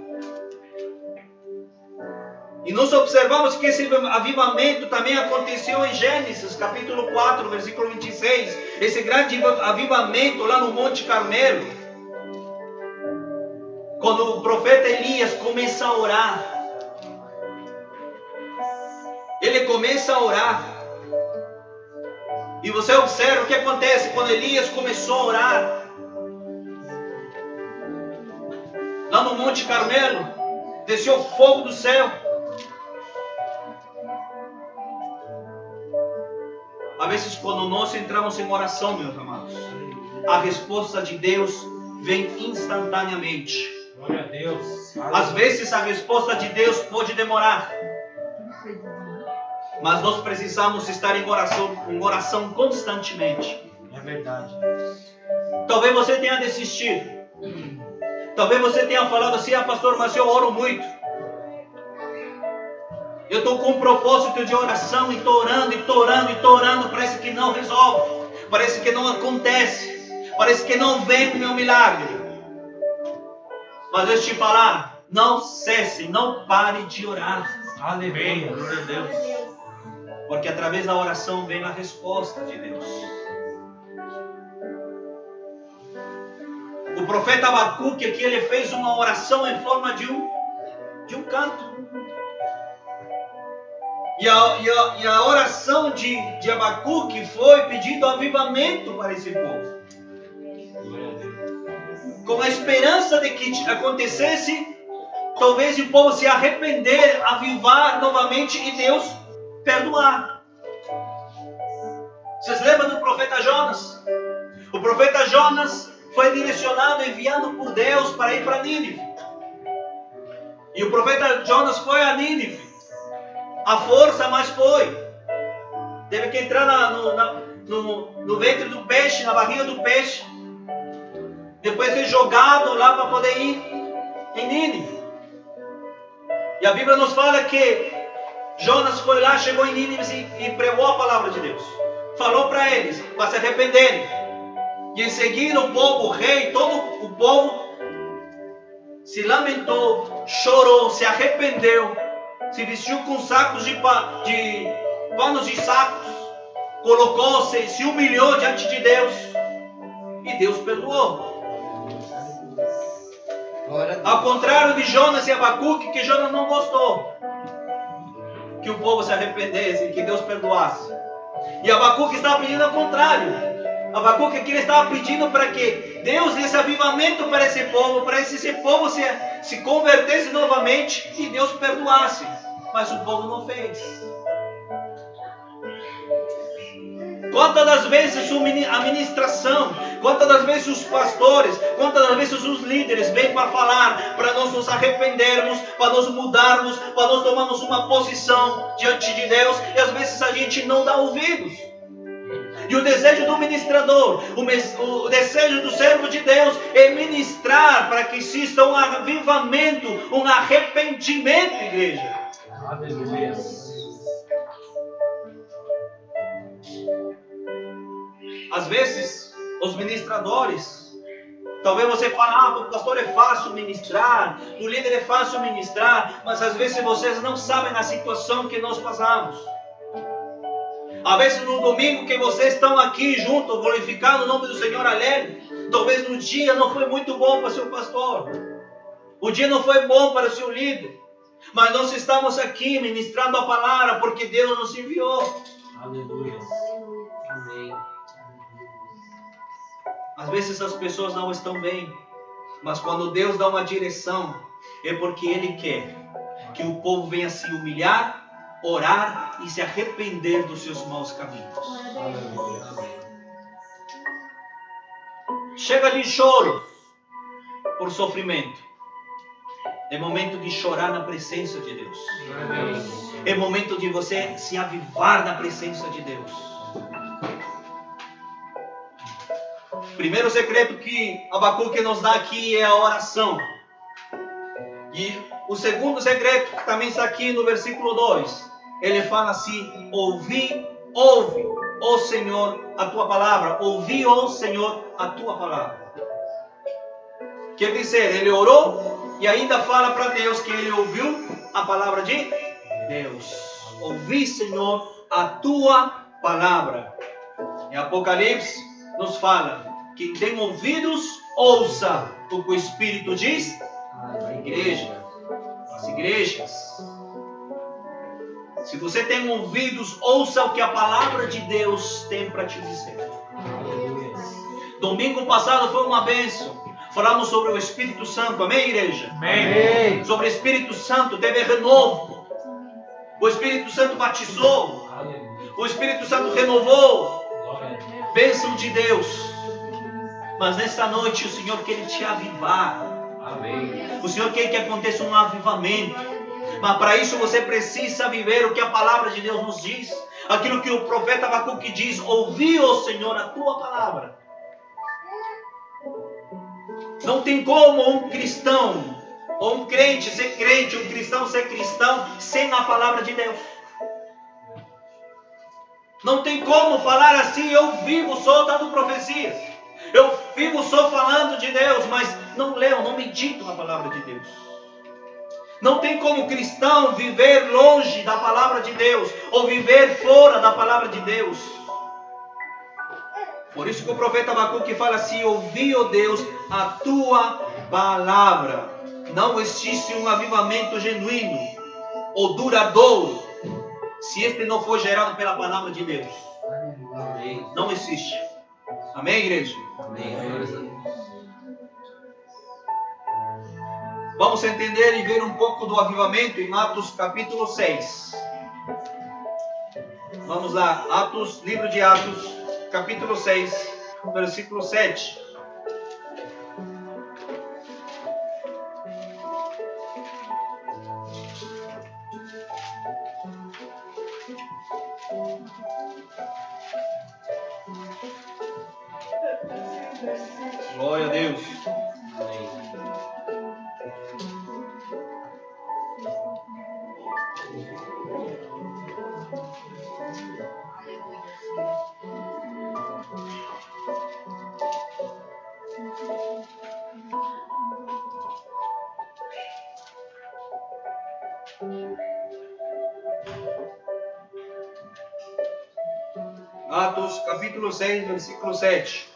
E nós observamos que esse avivamento também aconteceu em Gênesis, capítulo 4, versículo 26. Esse grande avivamento lá no Monte Carmelo. Quando o profeta Elias começa a orar. Ele começa a orar. E você observa o que acontece quando Elias começou a orar. Lá no Monte Carmelo, desceu fogo do céu. Às vezes, quando nós entramos em oração, meus amados, a resposta de Deus vem instantaneamente. Glória a Deus. Às vezes, a resposta de Deus pode demorar. Mas nós precisamos estar em oração constantemente. É verdade. Talvez você tenha desistido. Talvez você tenha falado assim, pastor, mas eu oro muito. Eu estou com um propósito de oração e estou orando, parece que não resolve. Parece que não acontece. Parece que não vem o meu milagre. Mas deixa eu te falar, não cesse, não pare de orar. Aleluia. Glória a Deus. Porque através da oração vem a resposta de Deus. O profeta Abacuque aqui, ele fez uma oração em forma de um canto. E a oração de Abacuque foi pedindo avivamento para esse povo. Com a esperança de que acontecesse, talvez o povo se arrepender, avivar novamente e Deus perdoar. Vocês lembram do profeta Jonas? O profeta Jonas foi direcionado, enviado por Deus para ir para Nínive. E o profeta Jonas foi a Nínive. A força, mas foi. Teve que entrar no ventre do peixe, na barriga do peixe. Depois ser jogado lá para poder ir em Nínive. E a Bíblia nos fala que Jonas foi lá, chegou em Nínive e pregou a palavra de Deus. Falou para eles, para se arrependerem. E em seguida o povo, o rei, todo o povo se lamentou, chorou, se arrependeu, se vestiu com sacos de panos de sacos, colocou-se, se humilhou diante de Deus e Deus perdoou. Ao contrário de Jonas e Abacuque, que Jonas não gostou que o povo se arrependesse e que Deus perdoasse. E Abacuque estava pedindo ao contrário. Abacuque aqui estava pedindo para que Deus desse avivamento para esse povo se convertesse novamente e Deus perdoasse. Mas o povo não fez. Quantas das vezes a ministração, quantas das vezes os pastores, quantas das vezes os líderes vêm para falar, para nós nos arrependermos, para nós mudarmos, para nós tomarmos uma posição diante de Deus, e às vezes a gente não dá ouvidos. E o desejo do ministrador, o desejo do servo de Deus é ministrar para que exista um avivamento, um arrependimento, igreja. Aleluia. Às vezes, os ministradores, talvez você fale, o pastor é fácil ministrar, o líder é fácil ministrar, mas às vezes vocês não sabem a situação que nós passamos. Às vezes no domingo que vocês estão aqui juntos, glorificando o nome do Senhor alegre, talvez no dia não foi muito bom para o seu pastor, o dia não foi bom para o seu líder, mas nós estamos aqui ministrando a palavra porque Deus nos enviou. Aleluia. Amém. Às vezes as pessoas não estão bem, mas quando Deus dá uma direção, é porque Ele quer que o povo venha se humilhar, orar e se arrepender dos seus maus caminhos. Aleluia. Chega de choro por sofrimento. É momento de chorar na presença de Deus. É momento de você se avivar na presença de Deus. Primeiro segredo que Abacuque nos dá aqui é a oração. E o segundo segredo que também está aqui no versículo 2. Ele fala assim: ouve, ó Senhor, a tua palavra. Ouvi, ó Senhor, a tua palavra. Quer dizer, ele orou e ainda fala para Deus que ele ouviu a palavra de Deus. Ouvi, Senhor, a tua palavra. Em Apocalipse nos fala: quem tem ouvidos, ouça o que o Espírito diz à igreja, às igrejas. Se você tem ouvidos, ouça o que a palavra de Deus tem para te dizer. Domingo passado foi uma bênção. Falamos sobre o Espírito Santo, amém, igreja? Amém. Sobre o Espírito Santo, teve renovo. O Espírito Santo batizou. O Espírito Santo renovou. Bênção de Deus. Mas nesta noite o Senhor quer te avivar. Amém. O Senhor quer que aconteça um avivamento. Mas para isso você precisa viver o que a palavra de Deus nos diz. Aquilo que o profeta Abacuque diz: ouvi, ó Senhor, a tua palavra. Não tem como um cristão, ou um crente ser crente, um cristão ser cristão, sem a palavra de Deus. Não tem como falar assim: eu vivo só dando profecias, eu vivo só falando de Deus, mas não leio, não medito na palavra de Deus. Não tem como cristão viver longe da palavra de Deus, ou viver fora da palavra de Deus. Por isso que o profeta Abacuque fala assim: ouvi, ó Deus, a tua palavra. Não existe um avivamento genuíno ou duradouro se este não for gerado pela palavra de Deus. Amém. Não existe. Amém, igreja? Amém. Vamos entender e ver um pouco do avivamento em Atos capítulo 6. Vamos lá, Atos, livro de Atos, capítulo 6, versículo 7. Glória a Deus. Atos capítulo 6, versículo 7.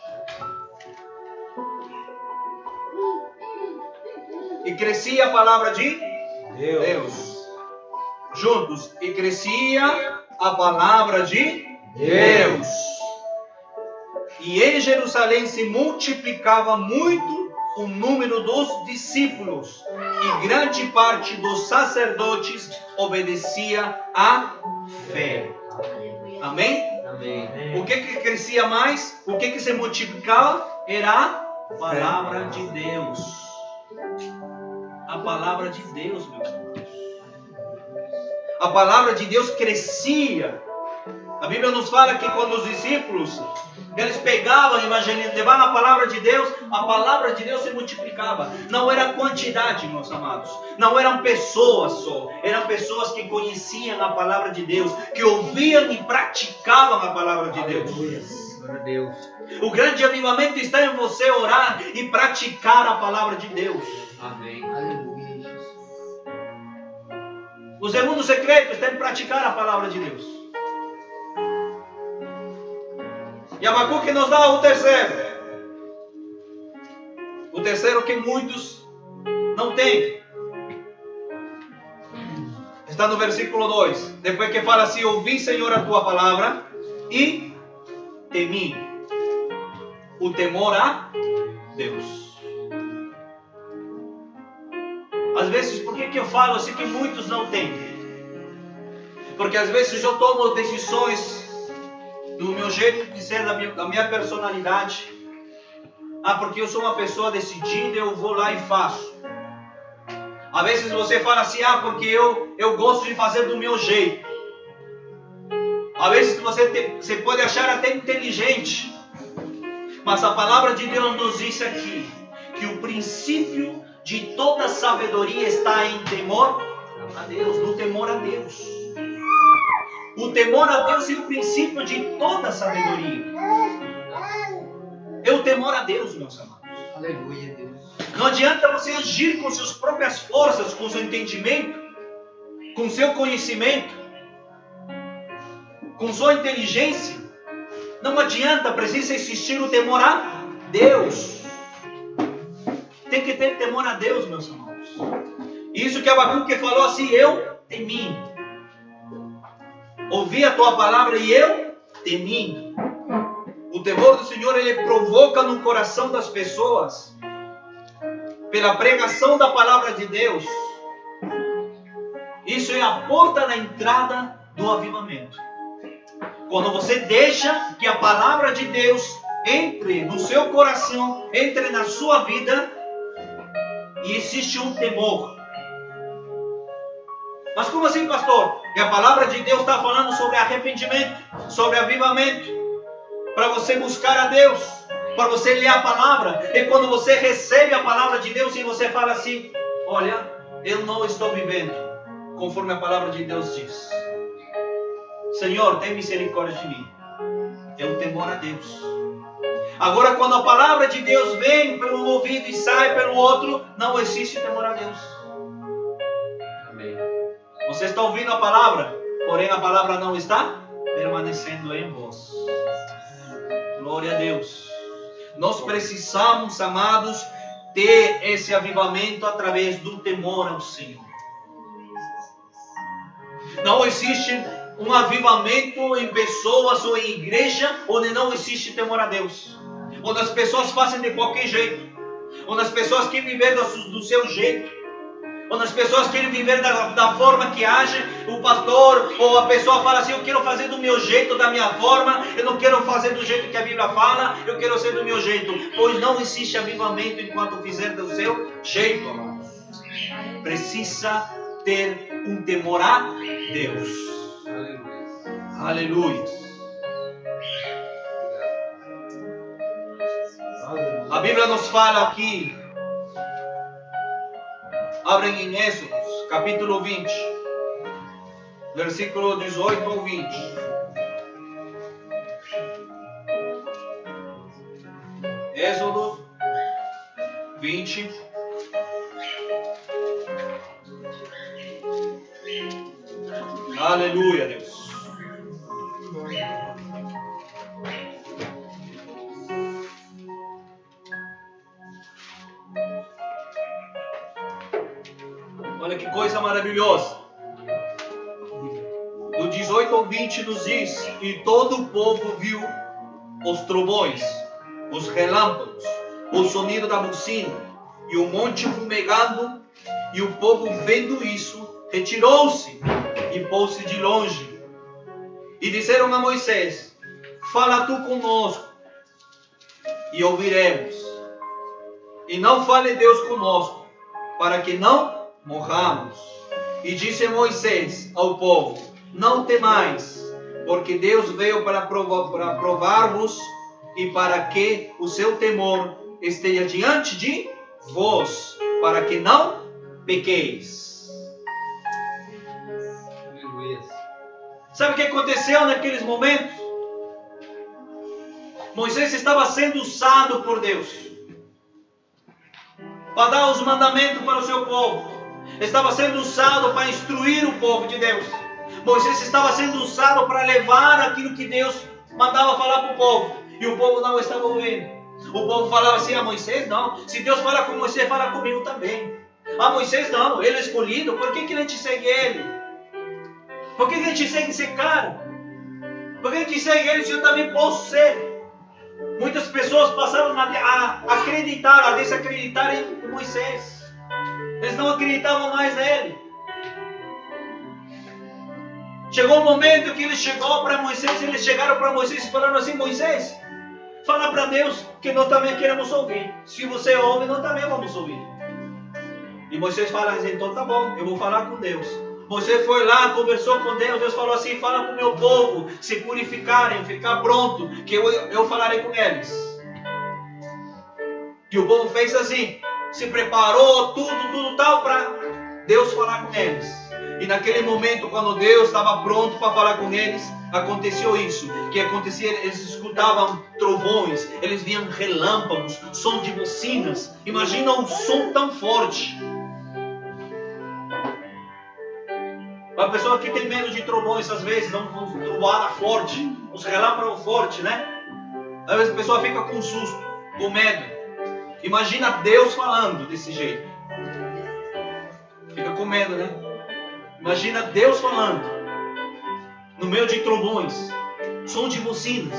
E crescia a palavra de Deus. Juntos. E crescia a palavra de Deus. E em Jerusalém se multiplicava muito o número dos discípulos, e grande parte dos sacerdotes obedecia à fé. Amém? O que crescia mais? O que se multiplicava? Era a palavra de Deus. A palavra de Deus, meus irmãos. A palavra de Deus crescia. A Bíblia nos fala que quando os discípulos, eles pegavam, levavam a palavra de Deus se multiplicava. Não era quantidade, meus amados. Não eram pessoas só. Eram pessoas que conheciam a palavra de Deus, que ouviam e praticavam a palavra de Deus. O grande avivamento está em você orar e praticar a palavra de Deus. Amém. O segundo secreto está em praticar a palavra de Deus. E Abacuque nos dá o terceiro. O terceiro que muitos não têm. Está no versículo 2. Depois que fala assim: ouvi, Senhor, a tua palavra e temi. O temor a Deus. Às vezes, por que eu falo assim que muitos não têm? Porque às vezes eu tomo decisões do meu jeito de ser, da minha personalidade. Porque eu sou uma pessoa decidida, eu vou lá e faço. Às vezes você fala assim: porque eu gosto de fazer do meu jeito. Às vezes você pode achar até inteligente. Mas a palavra de Deus nos diz aqui que o princípio de toda sabedoria está em temor a Deus, no temor a Deus. O temor a Deus é o princípio de toda sabedoria. É o temor a Deus, meus amados. Aleluia, Deus. Não adianta você agir com suas próprias forças, com seu entendimento, com seu conhecimento, com sua inteligência. Não adianta, precisa existir o temor a Deus. Tem que ter temor a Deus, meus irmãos. Isso que Abacuque falou assim: eu temi. Ouvi a tua palavra e eu temi. O temor do Senhor, ele provoca no coração das pessoas, pela pregação da palavra de Deus. Isso é a porta da entrada do avivamento. Quando você deixa que a palavra de Deus entre no seu coração, entre na sua vida, e existe um temor. Mas como assim, pastor? E a palavra de Deus está falando sobre arrependimento, sobre avivamento, para você buscar a Deus, para você ler a palavra. E quando você recebe a palavra de Deus e você fala assim: olha, eu não estou vivendo conforme a palavra de Deus diz. Senhor, tem misericórdia de mim. É o temor a Deus. Agora, quando a palavra de Deus vem pelo ouvido e sai pelo outro, não existe temor a Deus. Amém. Você está ouvindo a palavra, porém a palavra não está permanecendo em vós. Glória a Deus. Nós precisamos, amados, ter esse avivamento através do temor ao Senhor. Não existe um avivamento em pessoas ou em igreja onde não existe temor a Deus, onde as pessoas fazem de qualquer jeito, onde as pessoas querem viver do seu jeito, onde as pessoas querem viver da forma que agem. O pastor ou a pessoa fala assim: eu quero fazer do meu jeito, da minha forma, eu não quero fazer do jeito que a Bíblia fala, eu quero ser do meu jeito. Pois não existe avivamento enquanto fizer do seu jeito, amados. Precisa ter um temor a Deus. Aleluia. A Bíblia nos fala aqui, abrem em Êxodo, capítulo 20, versículo 18 ao 20. Êxodo 20. Aleluia, Deus. Olha que coisa maravilhosa. Do 18 ao 20 nos diz: e todo o povo viu os trovões, os relâmpagos, o sonido da buzina e o monte fumegando, e o povo, vendo isso, retirou-se e pôs-se de longe. E disseram a Moisés: fala tu conosco e ouviremos. E não fale Deus conosco, para que não morramos. E disse Moisés ao povo: não temais, porque Deus veio para provar-vos e para que o seu temor esteja diante de vós, para que não pequeis. Sabe o que aconteceu naqueles momentos? Moisés estava sendo usado por Deus para dar os mandamentos para o seu povo. Estava sendo usado para instruir o povo de Deus. Moisés estava sendo usado para levar aquilo que Deus mandava falar para o povo. E o povo não estava ouvindo. O povo falava assim: a Moisés não. Se Deus fala com Moisés, fala comigo também. A Moisés não, ele é escolhido. Por que a gente segue ele? Por que a gente segue esse cara? Por que a gente segue ele se eu também posso ser? Muitas pessoas passaram a acreditar, a desacreditar em Moisés. Eles não acreditavam mais nele. Chegou um momento que eles chegaram para Moisés e falaram assim: Moisés, fala para Deus que nós também queremos ouvir. Se você ouve, nós também vamos ouvir. E Moisés fala assim: então tá bom, eu vou falar com Deus. Moisés foi lá, conversou com Deus. Deus falou assim: fala para o meu povo se purificarem, ficar pronto, que eu falarei com eles. E o povo fez assim, se preparou, tudo tal, para Deus falar com eles. E naquele momento, quando Deus estava pronto para falar com eles, aconteceu isso. Que acontecia, eles escutavam trovões, eles viam relâmpagos, som de bocinas. Imagina um som tão forte. Uma pessoa que tem medo de trovões, às vezes, uma trovada forte, uns relâmpagos fortes, né? Às vezes a pessoa fica com susto, com medo. Imagina Deus falando desse jeito. Fica com medo, né? Imagina Deus falando no meio de trovões, som de bocinas.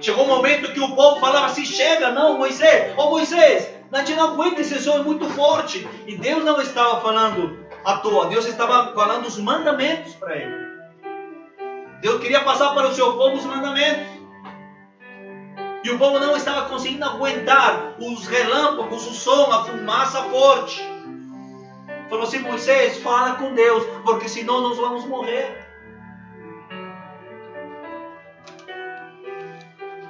Chegou um momento que o povo falava assim: chega, não, Moisés, Moisés, a gente não aguenta, esse som é muito forte. E Deus não estava falando à toa, Deus estava falando os mandamentos para ele. Deus queria passar para o seu povo os mandamentos. E o povo não estava conseguindo aguentar os relâmpagos, o som, a fumaça forte. Falou assim: Moisés, fala com Deus, porque senão nós vamos morrer.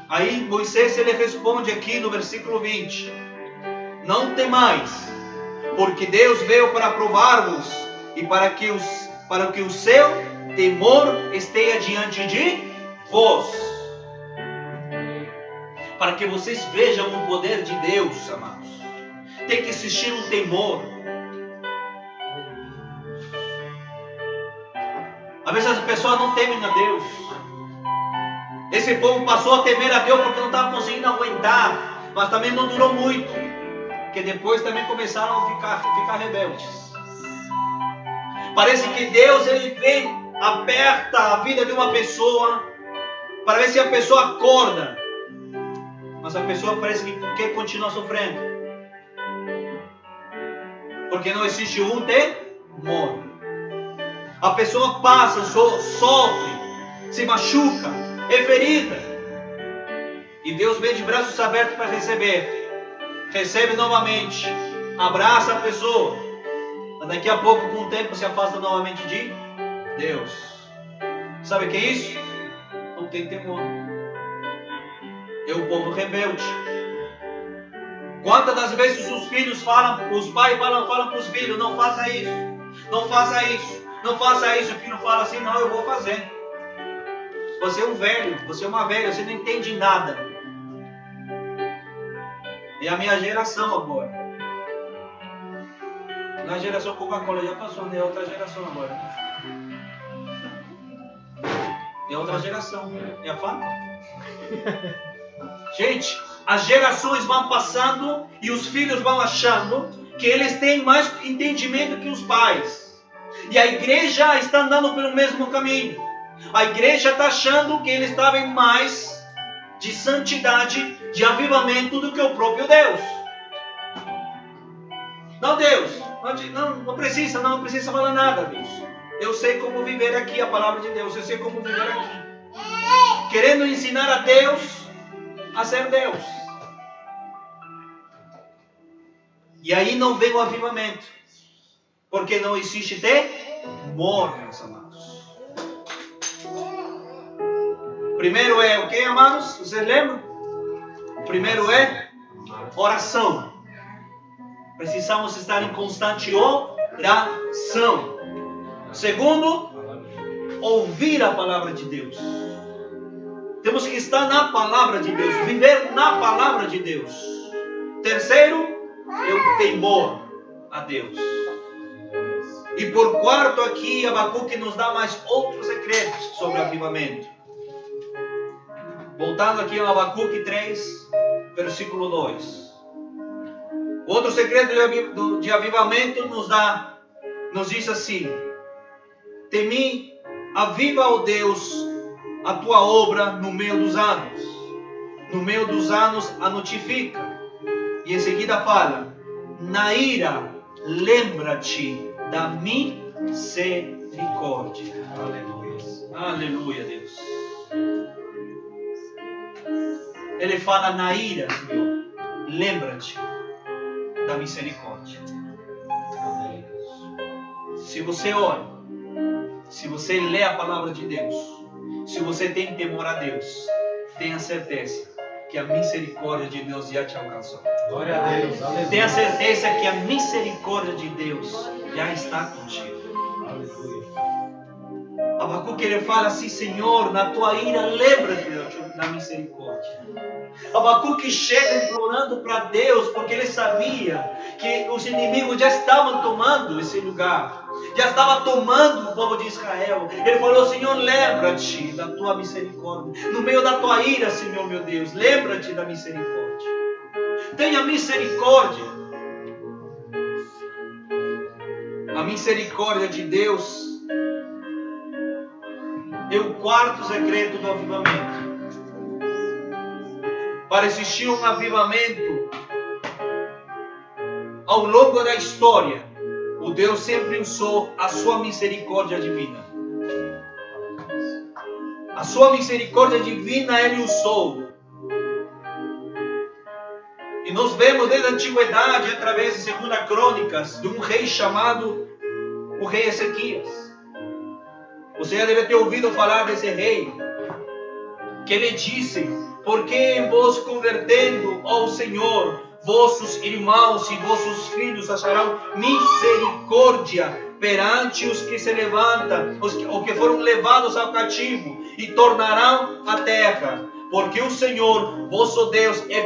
Aí Moisés, ele responde aqui no versículo 20: não temais, porque Deus veio para provar-vos e para que o seu temor esteja diante de vós. Para que vocês vejam o poder de Deus, amados. Tem que existir um temor. Às vezes as pessoas não temem a Deus. Esse povo passou a temer a Deus porque não estava conseguindo aguentar. Mas também não durou muito. Porque depois também começaram a ficar rebeldes. Parece que Deus, ele vem, aperta a vida de uma pessoa para ver se a pessoa acorda. Mas a pessoa parece que quer continuar sofrendo. Porque não existe um temor. A pessoa passa, sofre, se machuca, é ferida. E Deus vem de braços abertos para receber. Recebe novamente, abraça a pessoa. Mas daqui a pouco, com o tempo, se afasta novamente de Deus. Sabe o que é isso? Não tem temor. É o povo rebelde. Quantas das vezes os filhos falam, os pais falam para os filhos: não faça isso, não faça isso, não faça isso. O filho fala assim: não, eu vou fazer. Você é um velho, você é uma velha, você não entende nada. É a minha geração agora. Na geração Coca-Cola já passou, né? É outra geração agora. É outra geração. É a Fanta? Gente, as gerações vão passando e os filhos vão achando que eles têm mais entendimento que os pais. E a igreja está andando pelo mesmo caminho. A igreja está achando que eles estavam mais de santidade, de avivamento do que o próprio Deus. Não, Deus, não precisa falar nada, Deus. Eu sei como viver aqui a palavra de Deus, eu sei como viver aqui. querendo ensinar a Deus a ser Deus. E aí não vem o avivamento, porque não existe temor, meus amados. Primeiro é o que, amados? Vocês lembram? O primeiro é oração. Precisamos estar em constante oração. Segundo, ouvir a palavra de Deus. Temos que estar na palavra de Deus, viver na palavra de Deus. Terceiro, é o temor a Deus. E por quarto aqui, Abacuque nos dá mais outros segredos sobre avivamento. Voltando aqui ao Abacuque 3, versículo 2. Outro segredo de avivamento nos diz assim: temi, aviva, ó Deus, a tua obra no meio dos anos. No meio dos anos a notifica. E em seguida fala: na ira, lembra-te da misericórdia. Aleluia. Aleluia, Deus. Ele fala: na ira, Senhor, lembra-te da misericórdia. Se você ora, se você lê a palavra de Deus, se você tem temor a Deus, tenha certeza que a misericórdia de Deus já te alcançou. Glória a Deus. Aleluia. Tenha certeza que a misericórdia de Deus já está contigo. Aleluia. Abacuque ele fala assim: Senhor, na tua ira lembra-te da misericórdia. Abacuque chega implorando para Deus, porque ele sabia que os inimigos já estavam tomando esse lugar, já estavam tomando o povo de Israel. Ele falou: Senhor, lembra-te da tua misericórdia. No meio da tua ira, Senhor meu Deus, lembra-te da misericórdia. Tenha misericórdia. A misericórdia de Deus é o quarto segredo do avivamento. Para existir um avivamento ao longo da história, o Deus sempre usou a sua misericórdia divina. A sua misericórdia divina Ele usou. E nós vemos desde a antiguidade, através de 2 Crônicas, de um rei chamado o rei Ezequias. Você já deve ter ouvido falar desse rei, que ele disse: porque vos convertendo ao Senhor, vossos irmãos e vossos filhos acharão misericórdia perante os que se levantam, os que foram levados ao cativo, e tornarão a terra. Porque o Senhor, vosso Deus, é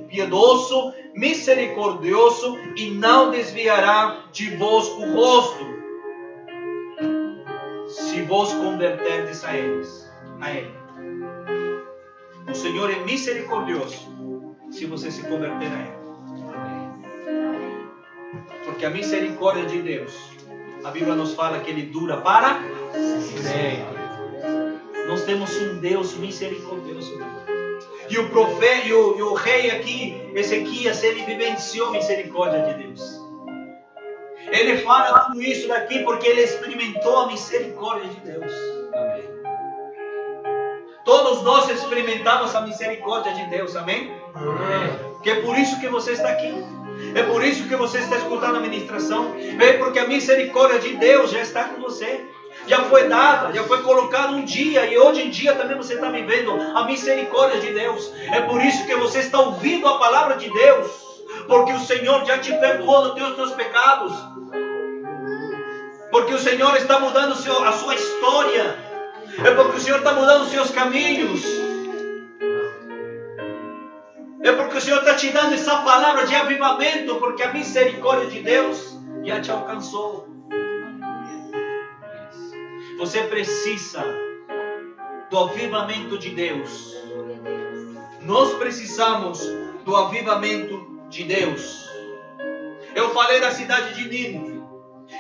piedoso, misericordioso, e não desviará de vós o rosto, se vos converterdes a Ele. O Senhor é misericordioso se você se converter a Ele. Porque a misericórdia de Deus, a Bíblia nos fala que Ele dura para sempre. Nós temos um Deus misericordioso. E o profeta e o rei aqui, Ezequias, ele vivenciou a misericórdia de Deus. Ele fala tudo isso daqui porque ele experimentou a misericórdia de Deus. Amém. Todos nós experimentamos a misericórdia de Deus, amém? Amém. Que é por isso que você está aqui. É por isso que você está escutando a ministração. É porque a misericórdia de Deus já está com você. Já foi dada, já foi colocada um dia. E hoje em dia também você está vivendo a misericórdia de Deus. É por isso que você está ouvindo a palavra de Deus. Porque o Senhor já te perdoou dos teus pecados. Porque o Senhor está mudando a sua história. É porque o Senhor está mudando os seus caminhos. É porque o Senhor está te dando essa palavra de avivamento. Porque a misericórdia de Deus já te alcançou. Você precisa do avivamento de Deus. Nós precisamos do avivamento de Deus. Eu falei da cidade de Nínive.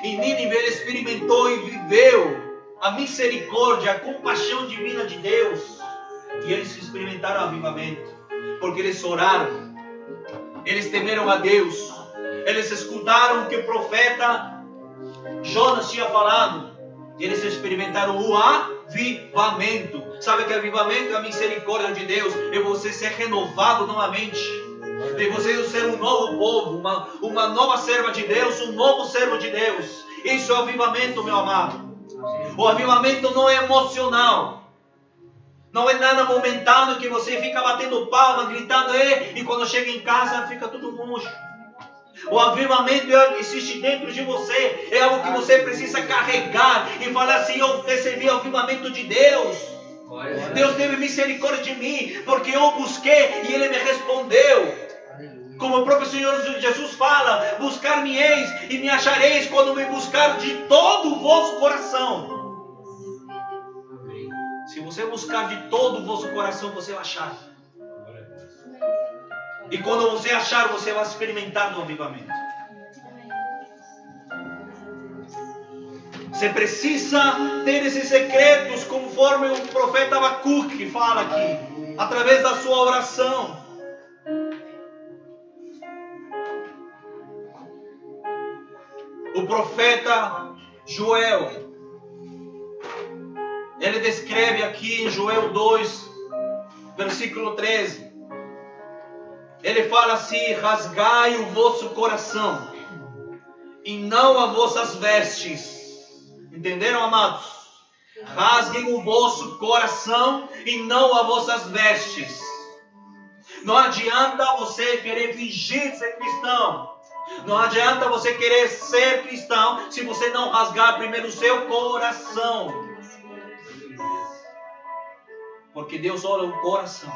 E Nínive ele experimentou e viveu a misericórdia, a compaixão divina de Deus. E eles experimentaram o avivamento. Porque eles oraram. Eles temeram a Deus. Eles escutaram o que o profeta Jonas tinha falado. E eles experimentaram o avivamento. Sabe que avivamento é a misericórdia de Deus, é você ser renovado novamente, é você ser um novo povo, uma nova serva de Deus, um novo servo de Deus. Isso é o avivamento, meu amado. O avivamento não é emocional, não é nada momentâneo que você fica batendo palma, gritando, e quando chega em casa fica tudo murcho. O avivamento existe dentro de você, é algo que você precisa carregar e falar assim: eu recebi o avivamento de Deus. Deus teve misericórdia de mim, porque eu busquei e Ele me respondeu. Como o próprio Senhor Jesus fala: buscar-me-eis e me achareis quando me buscar de todo o vosso coração. Se você buscar de todo o vosso coração, você vai achar. E quando você achar, você vai experimentar no avivamento. Você precisa ter esses secretos, conforme o profeta Abacuque fala aqui, através da sua oração. O profeta Joel, ele descreve aqui em Joel 2, versículo 13. Ele fala assim: rasgai o vosso coração e não as vossas vestes. Entenderam, amados? Rasguem o vosso coração e não as vossas vestes. Não adianta você querer fingir ser cristão. Não adianta você querer ser cristão se você não rasgar primeiro o seu coração. Porque Deus olha o coração.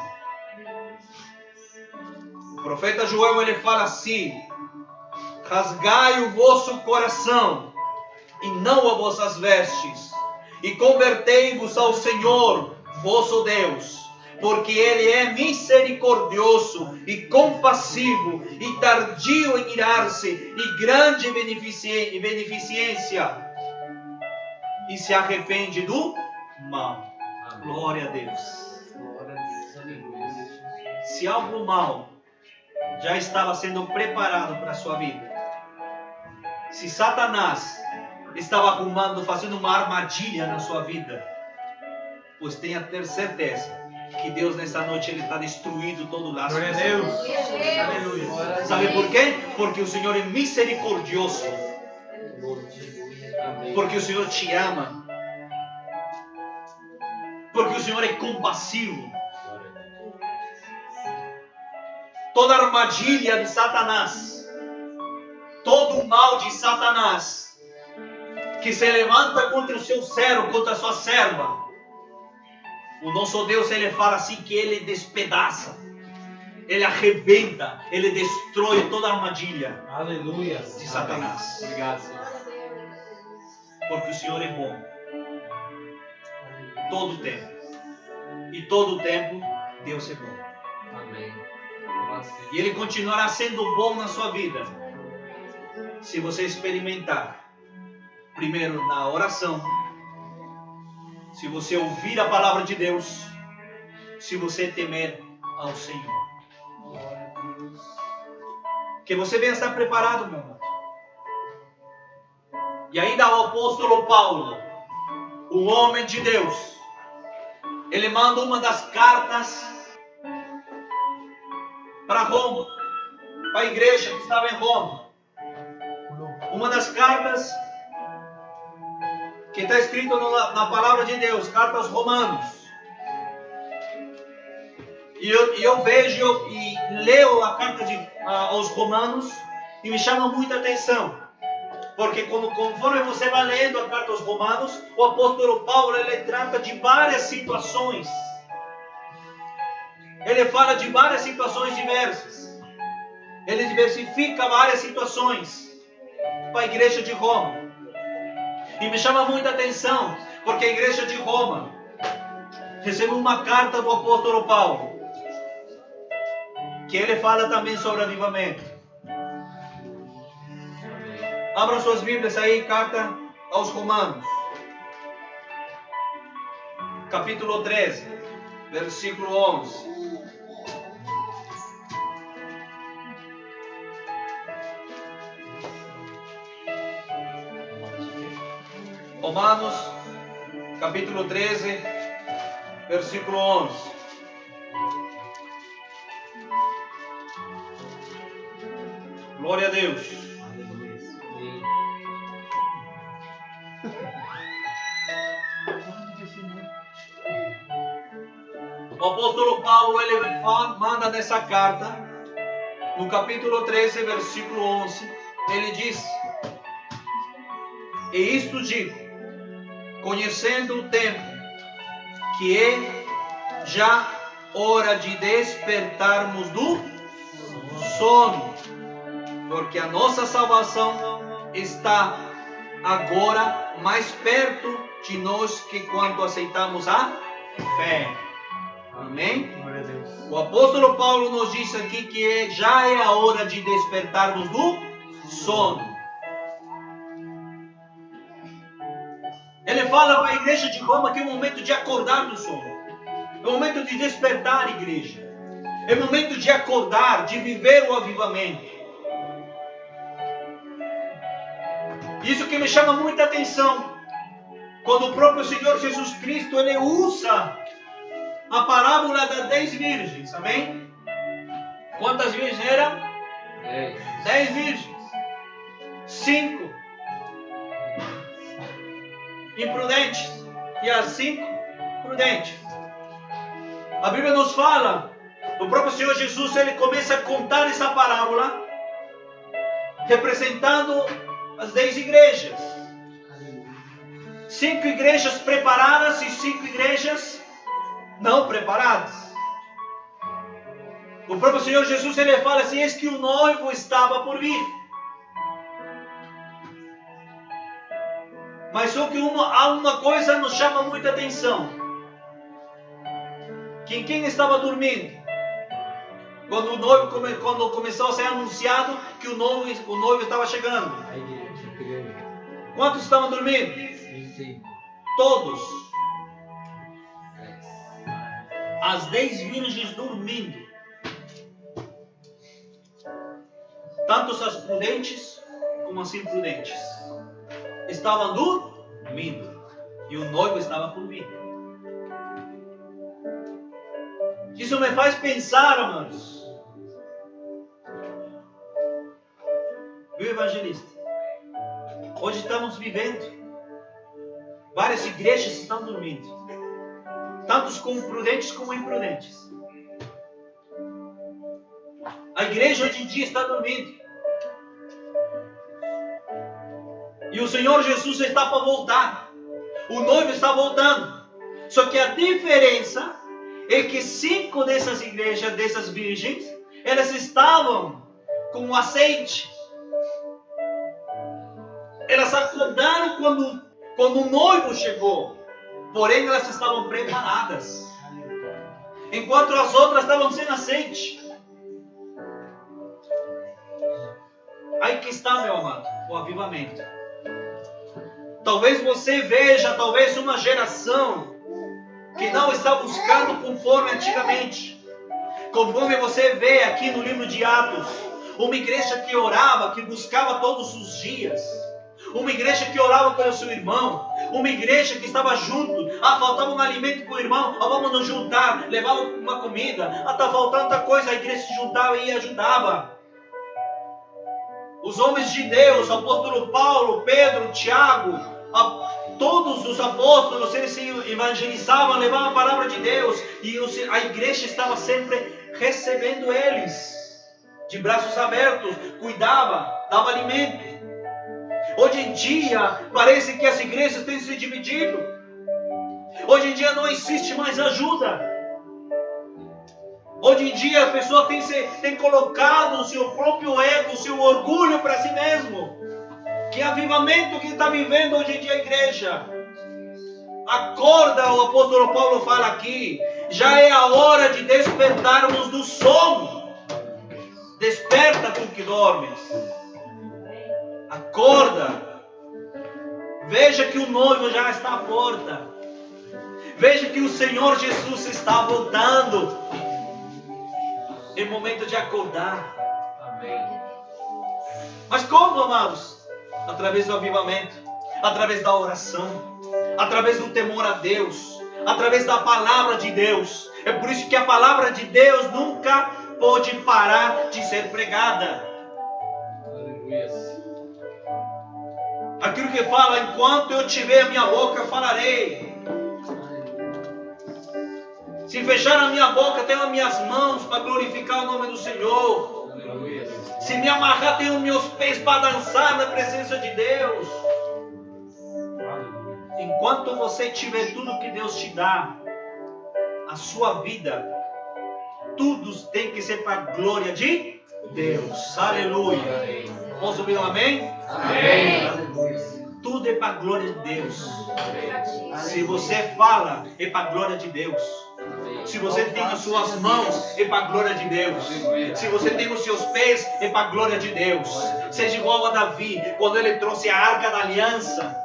O profeta Joel, ele fala assim: rasgai o vosso coração e não as vossas vestes, e convertei-vos ao Senhor vosso Deus, porque Ele é misericordioso e compassivo e tardio em irar-se e grande em beneficência, e se arrepende do mal. Glória a Deus. Se algo mal já estava sendo preparado para a sua vida, se Satanás estava arrumando, fazendo uma armadilha na sua vida, pois tenha ter certeza que Deus nessa noite ele está destruindo todo o laço. Glória a Deus. Aleluia. Sabe por quê? Porque o Senhor é misericordioso. Porque o Senhor te ama. Porque o Senhor é compassivo. Toda armadilha de Satanás, todo o mal de Satanás que se levanta contra o seu servo, contra a sua serva, o nosso Deus, ele fala assim que ele despedaça, ele arrebenta, ele destrói toda a armadilha. Aleluia. De Satanás. Obrigado, Senhor. Porque o Senhor é bom todo o tempo, e todo o tempo Deus é bom. Amém. E Ele continuará sendo bom na sua vida se você experimentar primeiro na oração, se você ouvir a palavra de Deus, se você temer ao Senhor. Que você venha estar preparado, meu irmão. E ainda o apóstolo Paulo, o homem de Deus, ele manda uma das cartas para Roma, para a igreja que estava em Roma. Uma das cartas que está escrito na palavra de Deus, carta aos Romanos. E eu vejo e leio a carta aos Romanos e me chama muita atenção. Porque conforme você vai lendo a carta aos Romanos, o apóstolo Paulo ele trata de várias situações. Ele fala de várias situações diversas. Ele diversifica várias situações para a igreja de Roma. E me chama muita atenção, porque a igreja de Roma recebeu uma carta do apóstolo Paulo, que ele fala também sobre avivamento. Abra suas Bíblias aí, carta aos Romanos, capítulo 13, versículo 11. Romanos, capítulo 13, versículo 11. Glória a Deus. O apóstolo Paulo, ele manda nessa carta, no capítulo 13, versículo 11, ele diz: e isto digo, conhecendo o tempo, que é já hora de despertarmos do sono, porque a nossa salvação está agora mais perto de nós que quando aceitamos a fé. Amém? O apóstolo Paulo nos diz aqui que já é a hora de despertarmos do sono. Ele fala para a igreja de Roma que é o momento de acordar do sono. É o momento de despertar a igreja. É o momento de acordar, de viver o avivamento. Isso que me chama muita atenção. Quando o próprio Senhor Jesus Cristo, ele usa a parábola das 10 virgens, amém? Quantas virgens eram? 10 virgens. 5 imprudentes e as 5 prudentes. A Bíblia nos fala, o próprio Senhor Jesus, ele começa a contar essa parábola representando as 10 igrejas. 5 igrejas preparadas e 5 igrejas não preparadas. O próprio Senhor Jesus, ele fala assim: eis que o noivo estava por vir. Mas só que há uma coisa que nos chama muita atenção. Quem estava dormindo? Quando começou a ser anunciado que o noivo estava chegando. Quantos estavam dormindo? Todos. As 10 virgens dormindo. Tanto as prudentes como as imprudentes estavam dormindo. E o noivo estava por vir. Isso me faz pensar, amados. Viu, evangelista? Hoje estamos vivendo. Várias igrejas estão dormindo. Tantos como prudentes como imprudentes. A igreja hoje em dia está dormindo. E o Senhor Jesus está para voltar. O noivo está voltando. Só que a diferença é que 5 dessas igrejas, dessas virgens, elas estavam com azeite. Elas acordaram quando o noivo chegou. Porém, elas estavam preparadas. Enquanto as outras estavam sem azeite. Aí que está, meu amado, o avivamento. Talvez você veja, talvez uma geração que não está buscando conforme antigamente. Conforme você vê aqui no livro de Atos. Uma igreja que orava, que buscava todos os dias. Uma igreja que orava pelo seu irmão. Uma igreja que estava junto. Faltava um alimento para o irmão. Vamos nos juntar. Levava uma comida. Está faltando outra coisa. A igreja se juntava e ajudava. Os homens de Deus, o apóstolo Paulo, Pedro, Tiago, todos os apóstolos, eles se evangelizavam, levavam a palavra de Deus. E a igreja estava sempre recebendo eles. De braços abertos. Cuidava, dava alimento. Hoje em dia, parece que as igrejas têm se dividido. Hoje em dia não existe mais ajuda. Hoje em dia a pessoa tem colocado o seu próprio ego, o seu orgulho para si mesmo. Que avivamento que está vivendo hoje em dia a igreja. Acorda, o apóstolo Paulo fala aqui. Já é a hora de despertarmos do sono. Desperta tu que dormes. Acorda. Veja que o noivo já está à porta. Veja que o Senhor Jesus está voltando. É momento de acordar. Amém. Mas como, amados? Através do avivamento. Através da oração. através do temor a Deus, através da palavra de Deus. É por isso que a palavra de Deus nunca pode parar de ser pregada. Aquilo que fala, enquanto eu tiver a minha boca, falarei. Se fechar a minha boca, tenho as minhas mãos para glorificar o nome do Senhor. Se me amarrar, tenho meus pés para dançar na presença de Deus. Enquanto você tiver tudo que Deus te dá, a sua vida, tudo tem que ser para a glória de Deus. Aleluia. Posso ouvir um amém? Amém. Tudo é para a glória de Deus. Se você fala, é para a glória de Deus. Se você tem as suas mãos, é para a glória de Deus. Se você tem os seus pés, é para a glória de Deus. Seja igual a Davi, quando ele trouxe a arca da aliança.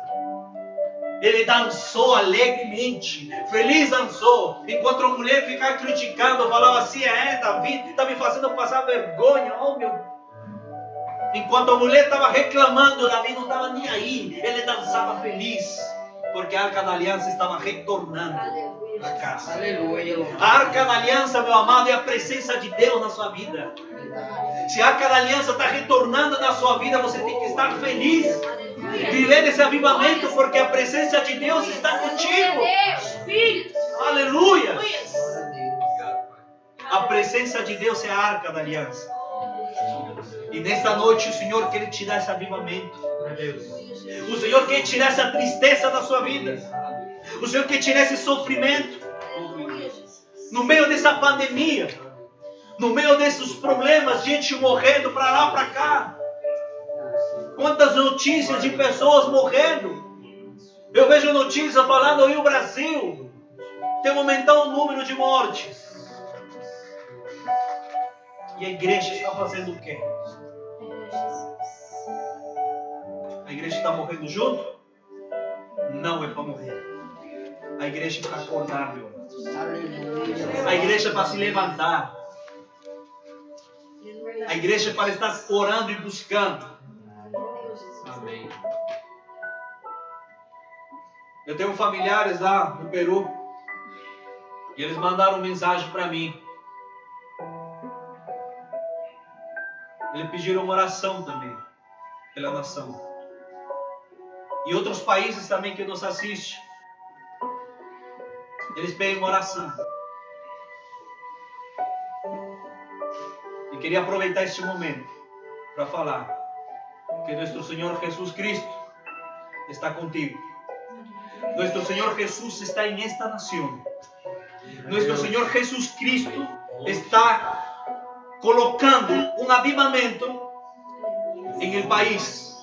Ele dançou alegremente, feliz dançou. Enquanto a mulher ficava criticando, falava assim: Davi está me fazendo passar vergonha. Oh, meu. Enquanto a mulher estava reclamando, Davi não estava nem aí. Ele dançava feliz, porque a arca da aliança estava retornando para casa. Aleluia. A arca da aliança, meu amado, é a presença de Deus na sua vida. Se a arca da aliança está retornando na sua vida, você tem que estar feliz. Viver esse avivamento, porque a presença de Deus está contigo. Aleluia. A presença de Deus é a arca da aliança. E nesta noite o Senhor quer te dar esse avivamento. O Senhor quer tirar essa tristeza da sua vida. O Senhor quer tirar esse sofrimento. No meio dessa pandemia, no meio desses problemas, gente morrendo para lá, para cá. Quantas notícias de pessoas morrendo. Eu vejo notícias falando aí o Brasil tem aumentado o número de mortes. E a igreja está fazendo o quê? A igreja está morrendo junto? Não é para morrer. A igreja é para acordar, meu. A igreja é para se levantar. A igreja é para estar orando e buscando. Amém. Eu tenho familiares lá no Peru e eles mandaram mensagem para mim. Eles pediram uma oração também pela nação. E outros países também que nos assistem, eles pedem uma oração. E queria aproveitar este momento para falar que nosso Senhor Jesus Cristo está contigo. Nosso Senhor Jesus está em esta nação. Nosso Senhor Jesus Cristo está colocando um avivamento em el país.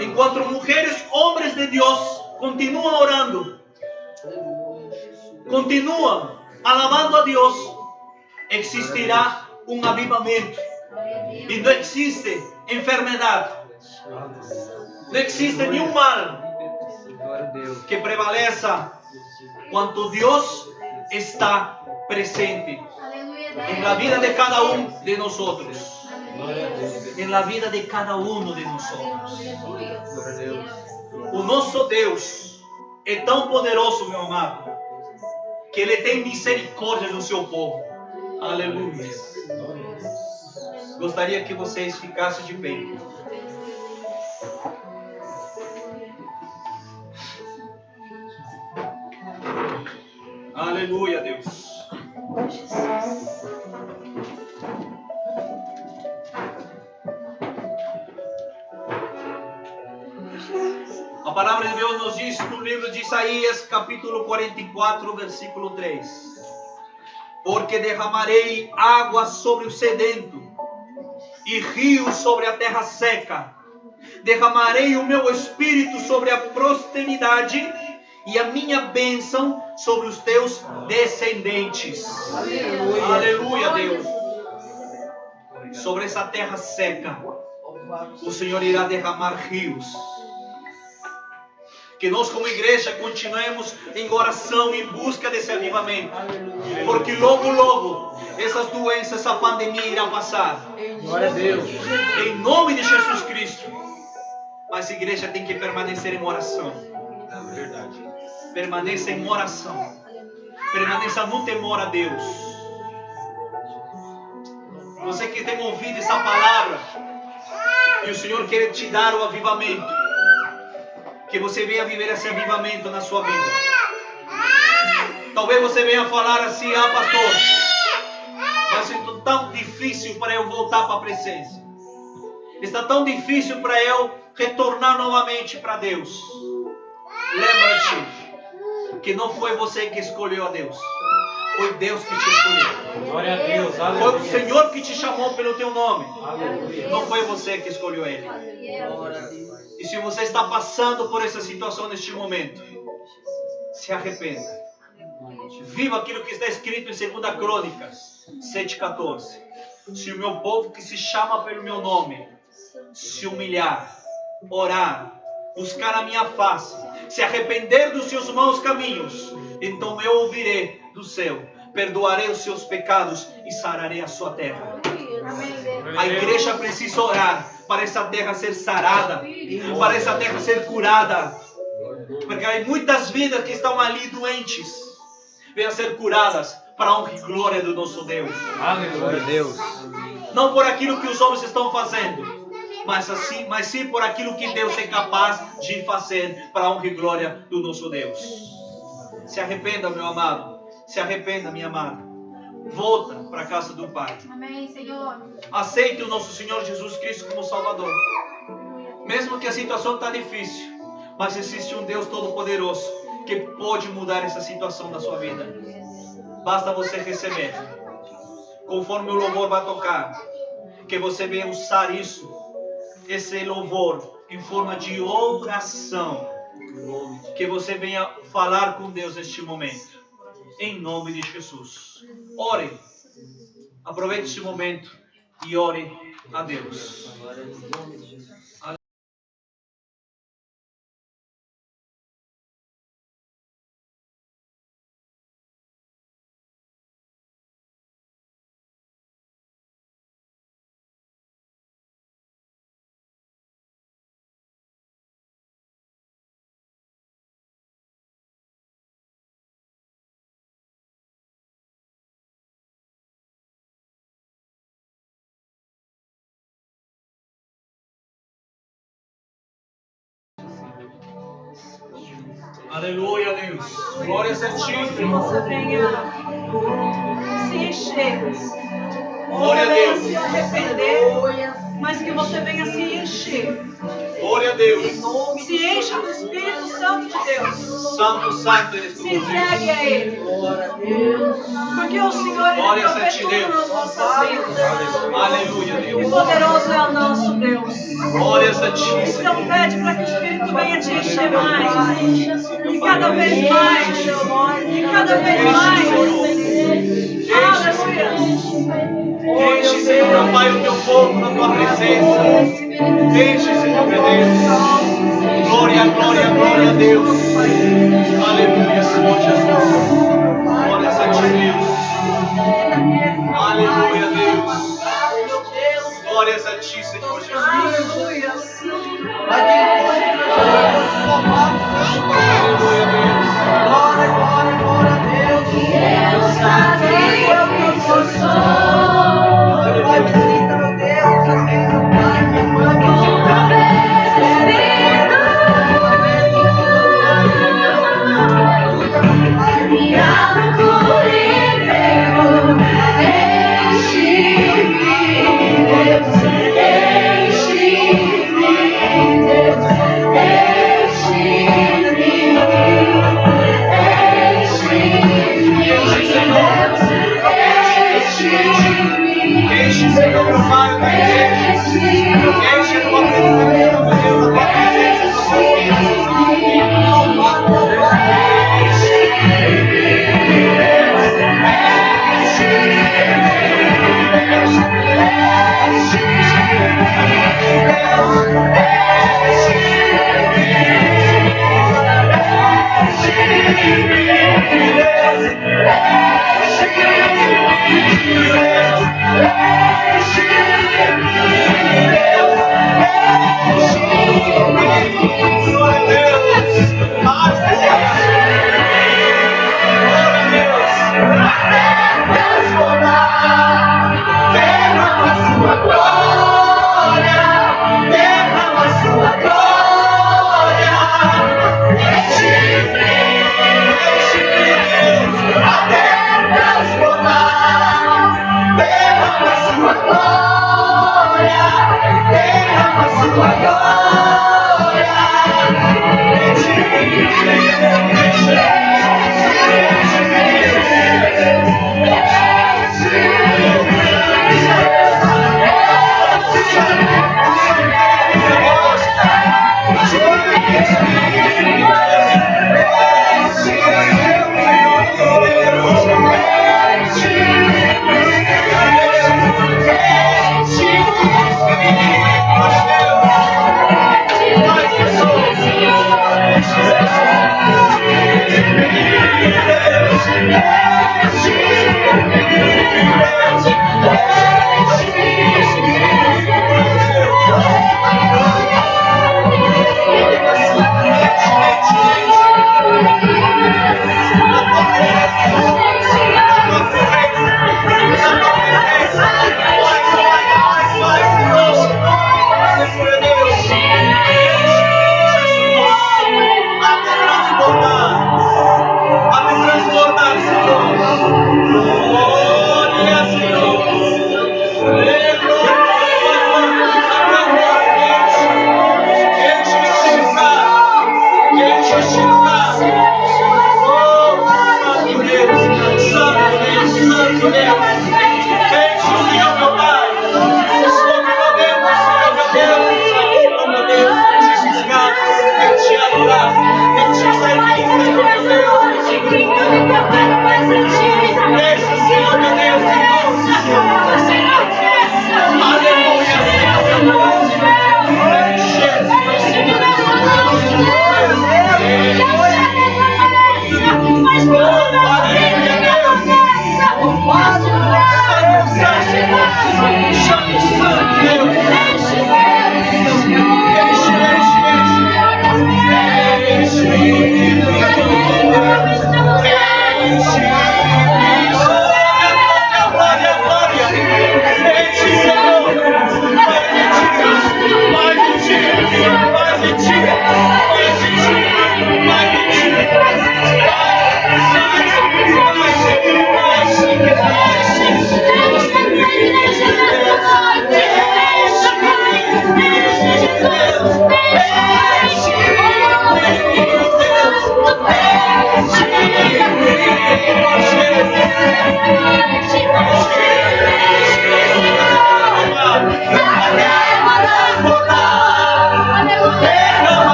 Enquanto mulheres, homens de Deus continuam orando, continuam alabando a Deus, existirá um avivamento. E não existe enfermidade, não existe nenhum mal que prevaleça quando Deus está presente en la vida de cada uno de nosotros. En la vida de cada uno de nosotros. O nosso Deus é tão poderoso, meu amado, que Ele tem misericórdia do seu povo. Aleluia. Gostaria que vocês ficassem de pé. Aleluia, Deus. A palavra de Deus nos diz no livro de Isaías, capítulo 44, versículo 3: Porque derramarei água sobre o sedento e rios sobre a terra seca. Derramarei o meu espírito sobre a prosperidade e a minha bênção sobre os teus descendentes. Aleluia, aleluia, Deus. Sobre essa terra seca, o Senhor irá derramar rios. Que nós como igreja continuemos em oração, em busca desse avivamento. Porque logo, logo, essas doenças, essa pandemia irá passar. Glória a Deus. Em nome de Jesus Cristo. Mas a igreja tem que permanecer em oração. Verdade. Permaneça em oração. Permaneça no temor a Deus. Você que tem ouvido essa palavra, e o Senhor quer te dar o avivamento, que você venha viver esse avivamento na sua vida. Talvez você venha falar assim: ah, pastor, mas está tão difícil para eu voltar para a presença. Está tão difícil para eu retornar novamente para Deus. Lembra-te que não foi você que escolheu a Deus. Foi Deus que te escolheu. Glória a Deus, Foi aleluia. o Senhor que te chamou pelo teu nome. Aleluia. Não foi você que escolheu Ele. E se você está passando por essa situação neste momento, se arrependa. Viva aquilo que está escrito em 2 Crônicas 7,14. Se o meu povo que se chama pelo meu nome se humilhar, orar, buscar a minha face, se arrepender dos seus maus caminhos, então eu ouvirei do céu, perdoarei os seus pecados e sararei a sua terra. A igreja precisa orar para essa terra ser sarada, para essa terra ser curada, porque há muitas vidas que estão ali doentes, venham ser curadas para a honra e glória do nosso Deus. Aleluia, Deus. Não por aquilo que os homens estão fazendo, mas sim por aquilo que Deus é capaz de fazer para a honra e glória do nosso Deus. Se arrependa, meu amado. Se arrependa, minha amada. Volta para a casa do Pai. Amém, Senhor. Aceite o nosso Senhor Jesus Cristo como Salvador. Mesmo que a situação está difícil, mas existe um Deus Todo-Poderoso que pode mudar essa situação da sua vida. Basta você receber. Conforme o louvor vai tocar, que você venha usar esse louvor em forma de oração. Que você venha falar com Deus neste momento. Em nome de Jesus. Ore. Aproveite este momento e ore a Deus. Aleluia, Deus. Glórias a Ti. Que você venha se encher. Glória a Você venha Deus. se arrepender, mas que você venha se encher. Glória a Deus. Se encha do Espírito Santo de Deus. Santo, Santo, Se entregue a Ele. Porque o Senhor Ele Glórias a provê Ti, tudo Deus. nas nossas vidas. Aleluia, E Deus. poderoso é o nosso Deus. Glórias a Ti, Então Senhor. pede para que o Espírito venha te encher mais. E cada vez mais. E cada vez mais. Aleluia. Enche, Senhor, Pai, o Teu povo na Tua presença. Enche, Senhor, meu Deus. Glória, glória, glória a Deus. Aleluia, Senhor Jesus. Glórias a Ti, Deus. Aleluia, Deus. Glórias a Ti, Senhor Jesus. Aleluia. Aleluia, Deus. Glória, glória, glória a Deus. Eu sabia que eu sou. Meu Pai, visita, meu Deus, as minhas Pai, minha mãe, Minha cura veio, enche-me, Deus, enche-me, Deus, enche-me.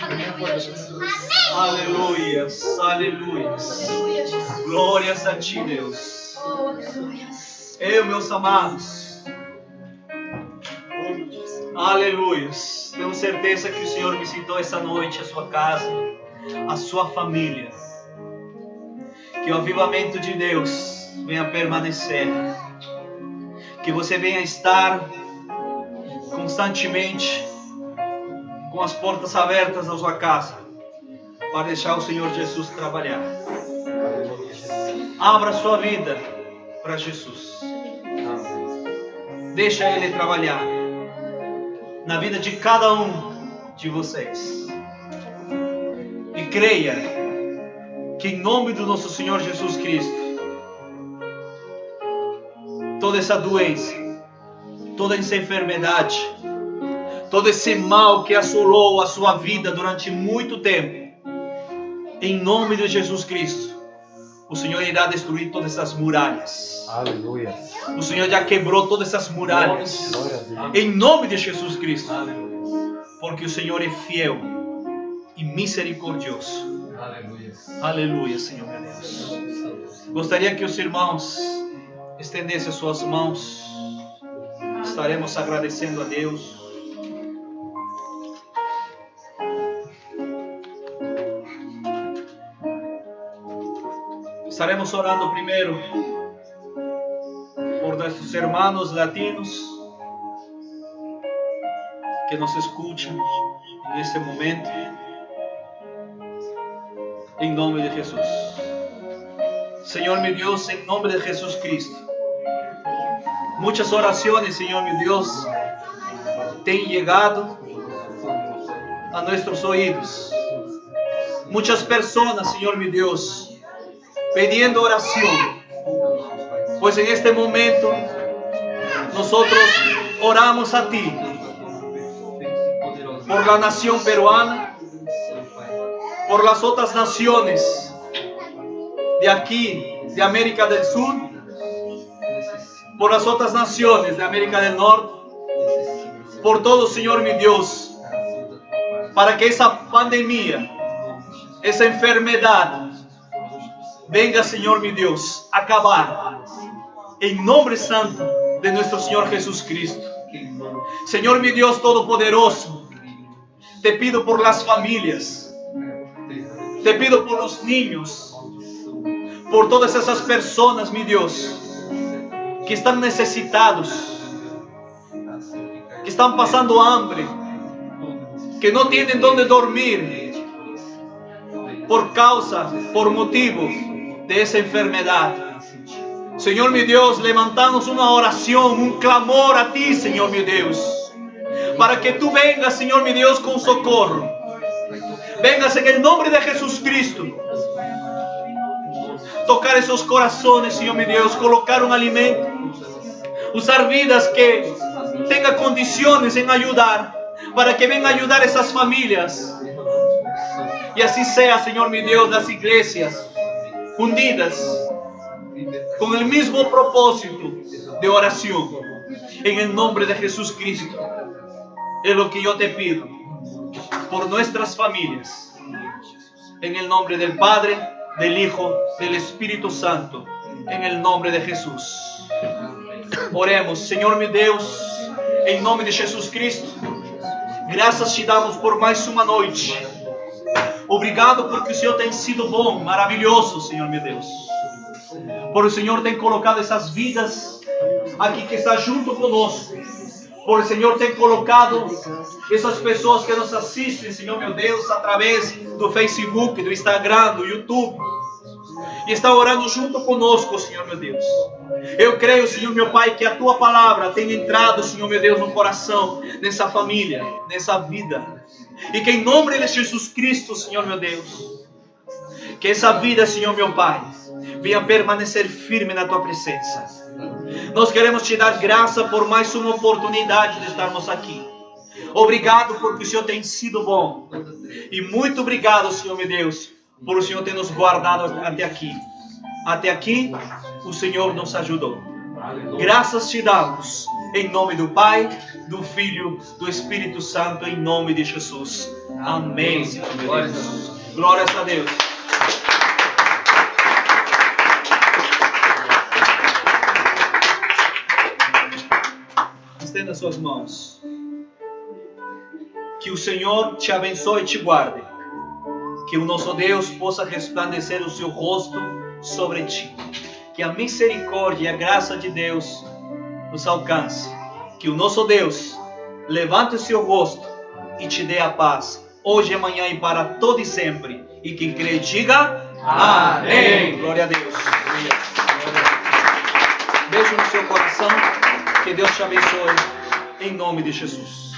Aleluia, Jesus. Aleluias, aleluias. Aleluia, Jesus. Glórias a ti, Deus. Oh, aleluia. Eu, meus amados. Aleluias. Tenho certeza que o Senhor visitou essa noite a sua casa, a sua família. Que o avivamento de Deus venha permanecer. Que você venha estar constantemente com as portas abertas na sua casa para deixar o Senhor Jesus trabalhar. Abra sua vida para Jesus. Deixa Ele trabalhar na vida de cada um de vocês. E creia que em nome do nosso Senhor Jesus Cristo, toda essa doença, toda essa enfermidade, todo esse mal que assolou a sua vida durante muito tempo, em nome de Jesus Cristo, o Senhor irá destruir todas essas muralhas. Aleluia. O Senhor já quebrou todas essas muralhas. Em nome de Jesus Cristo. Porque o Senhor é fiel e misericordioso. Aleluia. Aleluia, Senhor meu Deus. Gostaria que os irmãos estendessem as suas mãos. Estaremos agradecendo a Deus. Estaremos orando primeiro por nossos irmãos latinos que nos escutam neste momento, em nome de Jesus. Senhor meu Deus, em nome de Jesus Cristo, muitas orações, Senhor meu Deus, têm chegado a nossos ouvidos. Muitas pessoas, Senhor meu Deus, pedindo oração, pois en este momento nosotros oramos a ti por la nación peruana, por las otras naciones de aquí, de América del Sur, por las otras naciones de América del Norte, por todo, Señor mi Dios, para que esa pandemia, esa enfermedad venga, Señor mi Dios, a acabar en nombre santo de nuestro Señor Jesucristo. Señor mi Dios Todopoderoso, te pido por las familias, te pido por los niños, por todas esas personas, mi Dios, que están necesitados, que están pasando hambre, que no tienen dónde dormir por causa, por motivo de esa enfermedad. Señor mi Dios, levantamos una oración, un clamor a ti, Señor mi Dios, para que tú vengas, Señor mi Dios, con socorro. Vengas en el nombre de Jesucristo, tocar esos corazones, Señor mi Dios, colocar un alimento, usar vidas que tengan condiciones en ayudar, para que vengan a ayudar a esas familias. Y así sea, Señor mi Dios, las iglesias unidas con el mismo propósito de oración. En el nombre de Jesucristo es lo que yo te pido por nuestras familias. En el nombre del Padre, del Hijo, del Espíritu Santo. En el nombre de Jesús. Oremos, Señor mi Deus, em nome de Jesus Cristo. Graças te damos por mais uma noite. Obrigado porque o Senhor tem sido bom, maravilhoso, Senhor meu Deus. Por o Senhor tem colocado essas vidas aqui que está junto conosco. Por o Senhor tem colocado essas pessoas que nos assistem, Senhor meu Deus, através do Facebook, do Instagram, do YouTube. E está orando junto conosco, Senhor meu Deus. Eu creio, Senhor meu Pai, que a Tua palavra tem entrado, Senhor meu Deus, no coração dessa família, nessa vida. E que em nome de Jesus Cristo, Senhor meu Deus, que essa vida, Senhor meu Pai, venha permanecer firme na Tua presença. Nós queremos Te dar graça por mais uma oportunidade de estarmos aqui. Obrigado porque o Senhor tem sido bom. E muito obrigado, Senhor meu Deus, por o Senhor ter nos guardado até aqui. Até aqui, o Senhor nos ajudou. Graças te damos, Em nome do Pai, do Filho, do Espírito Santo, em nome de Jesus. Amém. Glórias a Deus. Estenda suas mãos. Que o Senhor te abençoe e te guarde. Que o nosso Deus possa resplandecer o seu rosto sobre ti. Que a misericórdia e a graça de Deus nos alcance. Que o nosso Deus levante o seu rosto e te dê a paz, hoje, amanhã e para todo e sempre. E quem crê diga amém. Glória a Deus. Beijo no seu coração. Que Deus te abençoe. Em nome de Jesus.